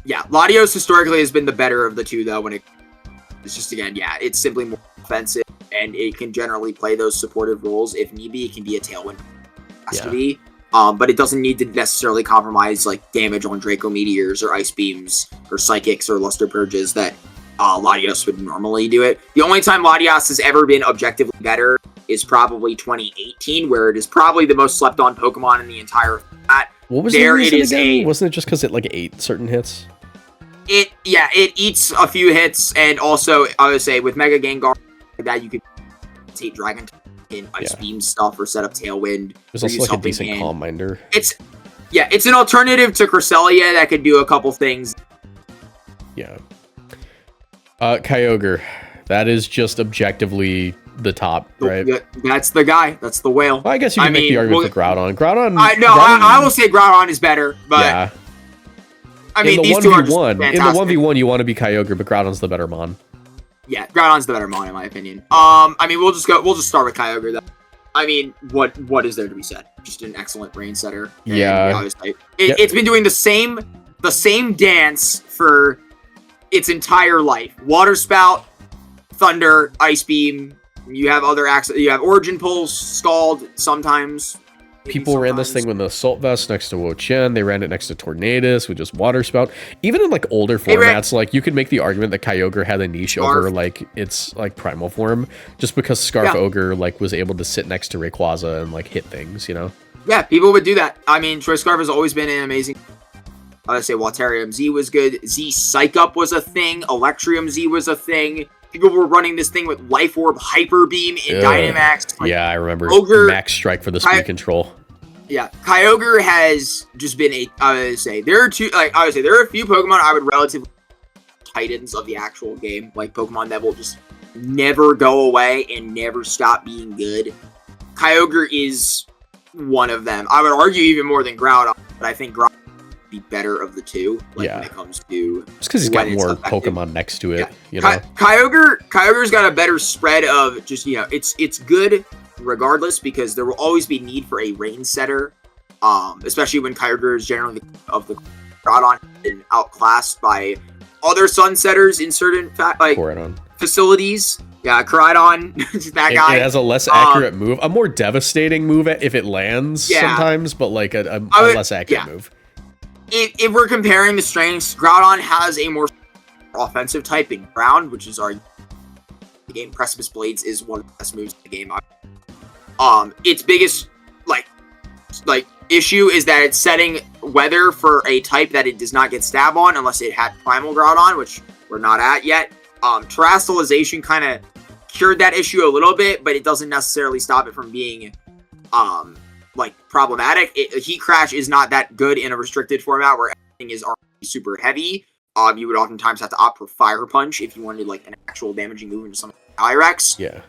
Yeah, Latios historically has been the better of the two, though. It's just, again, it's simply more offensive, and it can generally play those supportive roles. If need be, it can be a tailwind. It has to be. but it doesn't need to necessarily compromise like damage on Draco Meteors or Ice Beams or Psychics or Luster Purges that Latios would normally do it. The only time Latios has ever been objectively better is probably 2018, where it is probably the most slept on Pokemon in the entire format. What was the reason again? Wasn't it just because it like ate certain hits? It eats a few hits, and also I would say with Mega Gengar that you could take Dragon in Ice Beam stuff or set up Tailwind. There's also like a decent Calm Minder. It's an alternative to Cresselia that could do a couple things. Yeah. Kyogre, that is just objectively the top, right? That's the guy. That's the whale. Well, I guess you can make the argument for Groudon. I will say Groudon is better, but yeah. I mean, these two are just fantastic. In the 1v1, you want to be Kyogre, but Groudon's the better Mon. Yeah, Groudon's the better Mon in my opinion. I mean, we'll just start with Kyogre though. I mean, what is there to be said? Just an excellent brain setter. Yeah. It's been doing the same dance for its entire life. Water Spout, Thunder, Ice Beam. You have other you have Origin Pulse, Scald sometimes. People ran this thing with the Assault Vest next to Wo-Chien. They ran it next to Tornadus with just Water Spout. Even in like older formats, like you could make the argument that Kyogre had a niche over like its like primal form, just because Scarf Ogre like was able to sit next to Rayquaza and like hit things, you know? Yeah, people would do that. I mean, Choice Scarf has always been an amazing. I would say Waltarium Z was good. Z Psych Up was a thing. Electrium Z was a thing. People were running this thing with Life Orb, Hyper Beam in Dynamax. Like, I remember. Ogre, Max Strike for the speed control. Yeah, Kyogre has just been I would say there are a few Pokemon I would relatively titans of the actual game, like Pokemon that will just never go away and never stop being good. Kyogre is one of them. I would argue even more than Groudon, but I think Groudon would be better of the two. When it comes to just because he's got more Pokemon next to it. Yeah. You know, Kyogre's got a better spread of just it's good. Regardless, because there will always be need for a rain setter, especially when Kyogre is generally of the Groudon and outclassed by other sun setters in certain facilities. Yeah, Koraidon, that guy. It has a less accurate move, a more devastating move if it lands sometimes, but like a less accurate move. If we're comparing the strengths, Groudon has a more offensive type in ground, which is the game. Precipice Blades is one of the best moves in the game. Its biggest issue is that it's setting weather for a type that it does not get stab on unless it had Primal Groudon, which we're not at yet. Terastallization kind of cured that issue a little bit, but it doesn't necessarily stop it from being problematic. Heat Crash is not that good in a restricted format where everything is already super heavy. You would oftentimes have to opt for Fire Punch if you wanted like an actual damaging move into something like Irex. Yeah.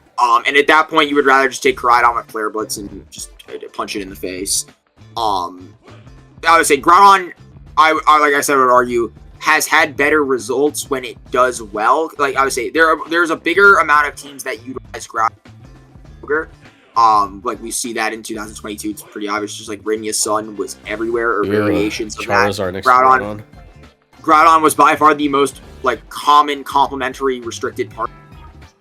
And at that point, you would rather just take Koraidon with Flare Blitz and just punch it in the face. I would say Groudon, I like I said, I would argue, has had better results when it does well. Like I would say, there's a bigger amount of teams that utilize Groudon. Like we see that in 2022, it's pretty obvious. Just like Rinya's Sun was everywhere, or variations of Charizard that. Next Groudon. Groudon was by far the most common complementary restricted part.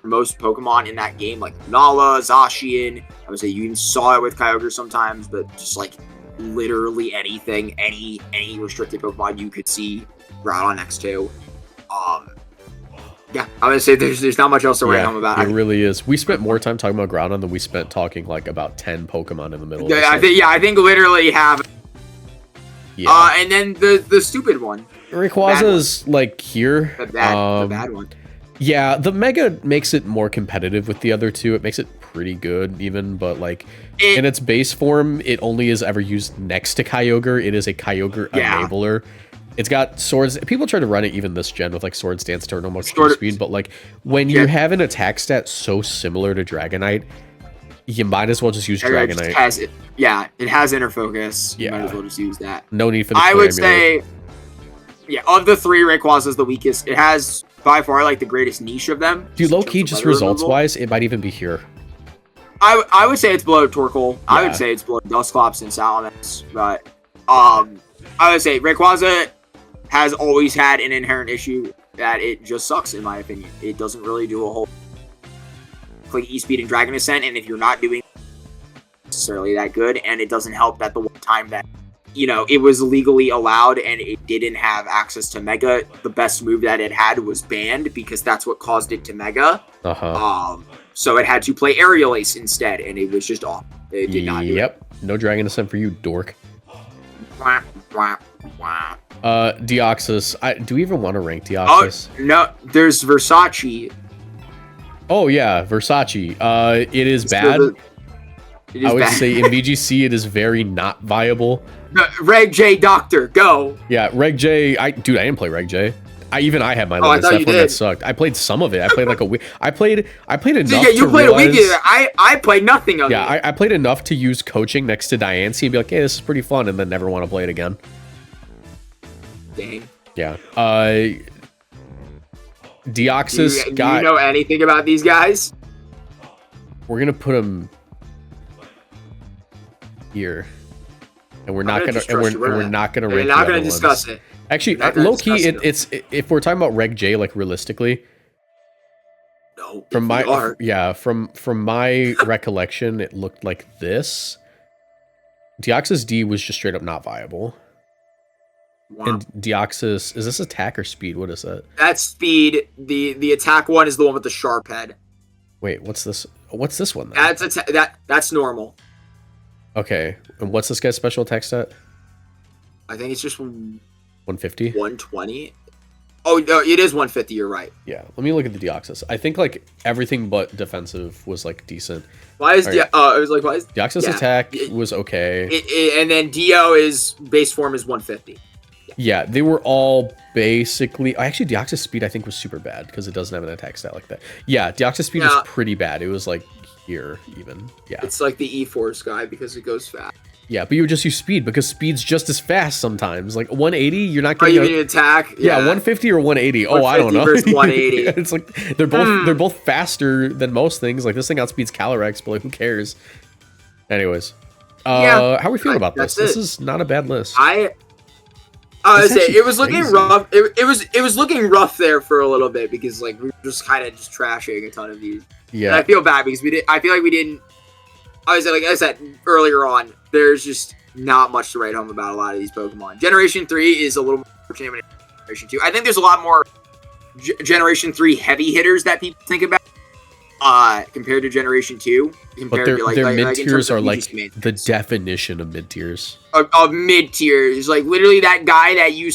Most Pokemon in that game, like Nala, Zacian. I would say you even saw it with Kyogre sometimes, but just like literally anything, any restricted Pokemon you could see Groudon next to. Yeah, I would say there's not much else to write home about. It really is. We spent more time talking about Groudon than we spent talking like about 10 Pokemon in the middle. Yeah, I think literally have. Yeah. And then the stupid one. Rayquaza's like here. The bad one. Yeah, the Mega makes it more competitive with the other two. It makes it pretty good even, but like in its base form, it only is ever used next to Kyogre. It is a Kyogre enabler. It's got swords. People try to run it even this gen with like Swords Dance to almost speed, but like when you have an attack stat so similar to Dragonite, you might as well just use Dragonite. It has Inner Focus. You might as well just use that. No need for the I would say, of the three, Rayquaza's the weakest. It has by far like the greatest niche of them. Dude, low key, just results wise, it might even be here. I would say it's below Torkoal. Yeah. I would say it's below Dusclops and Salamence. But I would say Rayquaza has always had an inherent issue that it just sucks, in my opinion. It doesn't really do a whole like E-Speed and Dragon Ascent, and if you're not doing necessarily that good, and it doesn't help that the one time that, you know, it was legally allowed and it didn't have access to Mega, the best move that it had was banned because that's what caused it to Mega. So it had to play Aerial Ace instead, and it was just off. It did not do it. No Dragon Ascent for you, dork. Wah, wah, wah. Deoxys. Do we even want to rank Deoxys? Oh, no, there's Versace. Oh, yeah, Versace. It is bad. I would say in VGC it is very not viable. Reg J Doctor, go. Yeah, Reg J. Dude, I didn't play Reg J. I had my limits. That one that sucked. I played some of it. I played like a week. I played enough. Yeah, you played a week. I played nothing of it. Yeah, I played enough to use coaching next to Diancie and be like, hey, this is pretty fun, and then never want to play it again. Dang. Yeah. Deoxys. Do you know anything about these guys? We're gonna put them here, and we're not gonna rank. We're not gonna discuss it. Actually, low key, it's if we're talking about Reg J, like realistically. No. From my recollection, it looked like this. Deoxys D was just straight up not viable. Wow. And Deoxys, is this attack or speed? What is that? That's speed. The attack one is the one with the sharp head. Wait, what's this? What's this one then? That's normal. Okay, and what's this guy's special attack stat? I think it's just 150? 120? Oh, no, it is 150, you're right. Yeah, let me look at the Deoxys. I think, like, everything but defensive was, like, decent. Why is Deoxys attack was okay. And then Dio is, base form is 150. Yeah, they were all basically... Actually, Deoxys speed, I think, was super bad, because it doesn't have an attack stat like that. Yeah, Deoxys speed was pretty bad. It was, like, here, even. Yeah. It's like the E-Force guy, because it goes fast. Yeah, but you would just use speed because speed's just as fast sometimes. Like 180, you're not going to an attack. Yeah, 150 or 180. Oh, I don't know. Versus 180. It's like they're both faster than most things. Like this thing outspeeds Calyrex, but like who cares? Anyways, how are we feeling about this? This is not a bad list. I would say it was looking rough. It was looking rough there for a little bit because like we were just kind of just trashing a ton of these. Yeah, and I feel bad because I feel like we didn't. Like I said earlier on, there's just not much to write home about a lot of these Pokemon. Generation 3 is a little more fortunate than Generation 2. I think there's a lot more Generation 3 heavy hitters that people think about compared to Generation 2. But their mid-tiers are like the definition of mid-tiers. Of mid-tiers. Like literally that guy that you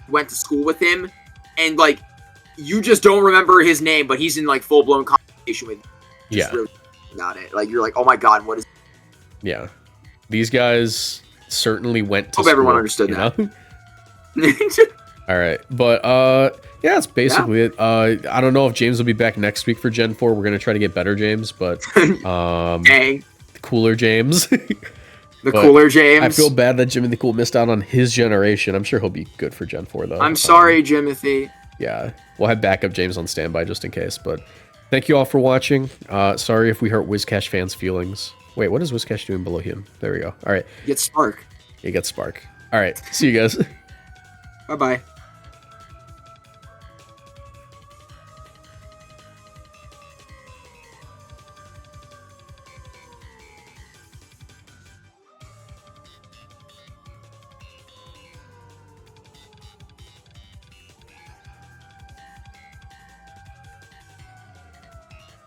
went to school with him and like you just don't remember his name, but he's in like full-blown conversation with you. Yeah. Really about it. Like you're like, oh my god, what is? Yeah, these guys certainly went to. Hope everyone understood that. All right, but yeah, that's basically it. I don't know if James will be back next week for Gen 4. We're gonna try to get better James, but cooler James. Cooler James. I feel bad that Jimmy the Cool missed out on his generation. I'm sure he'll be good for Gen 4 though. I'm sorry, Jimothy. Yeah, we'll have backup James on standby just in case, but. Thank you all for watching. Sorry if we hurt Wizcash fans' feelings. Wait, what is Wizcash doing below him? There we go. All right. Get Spark. You get Spark. All right. See you guys. Bye-bye.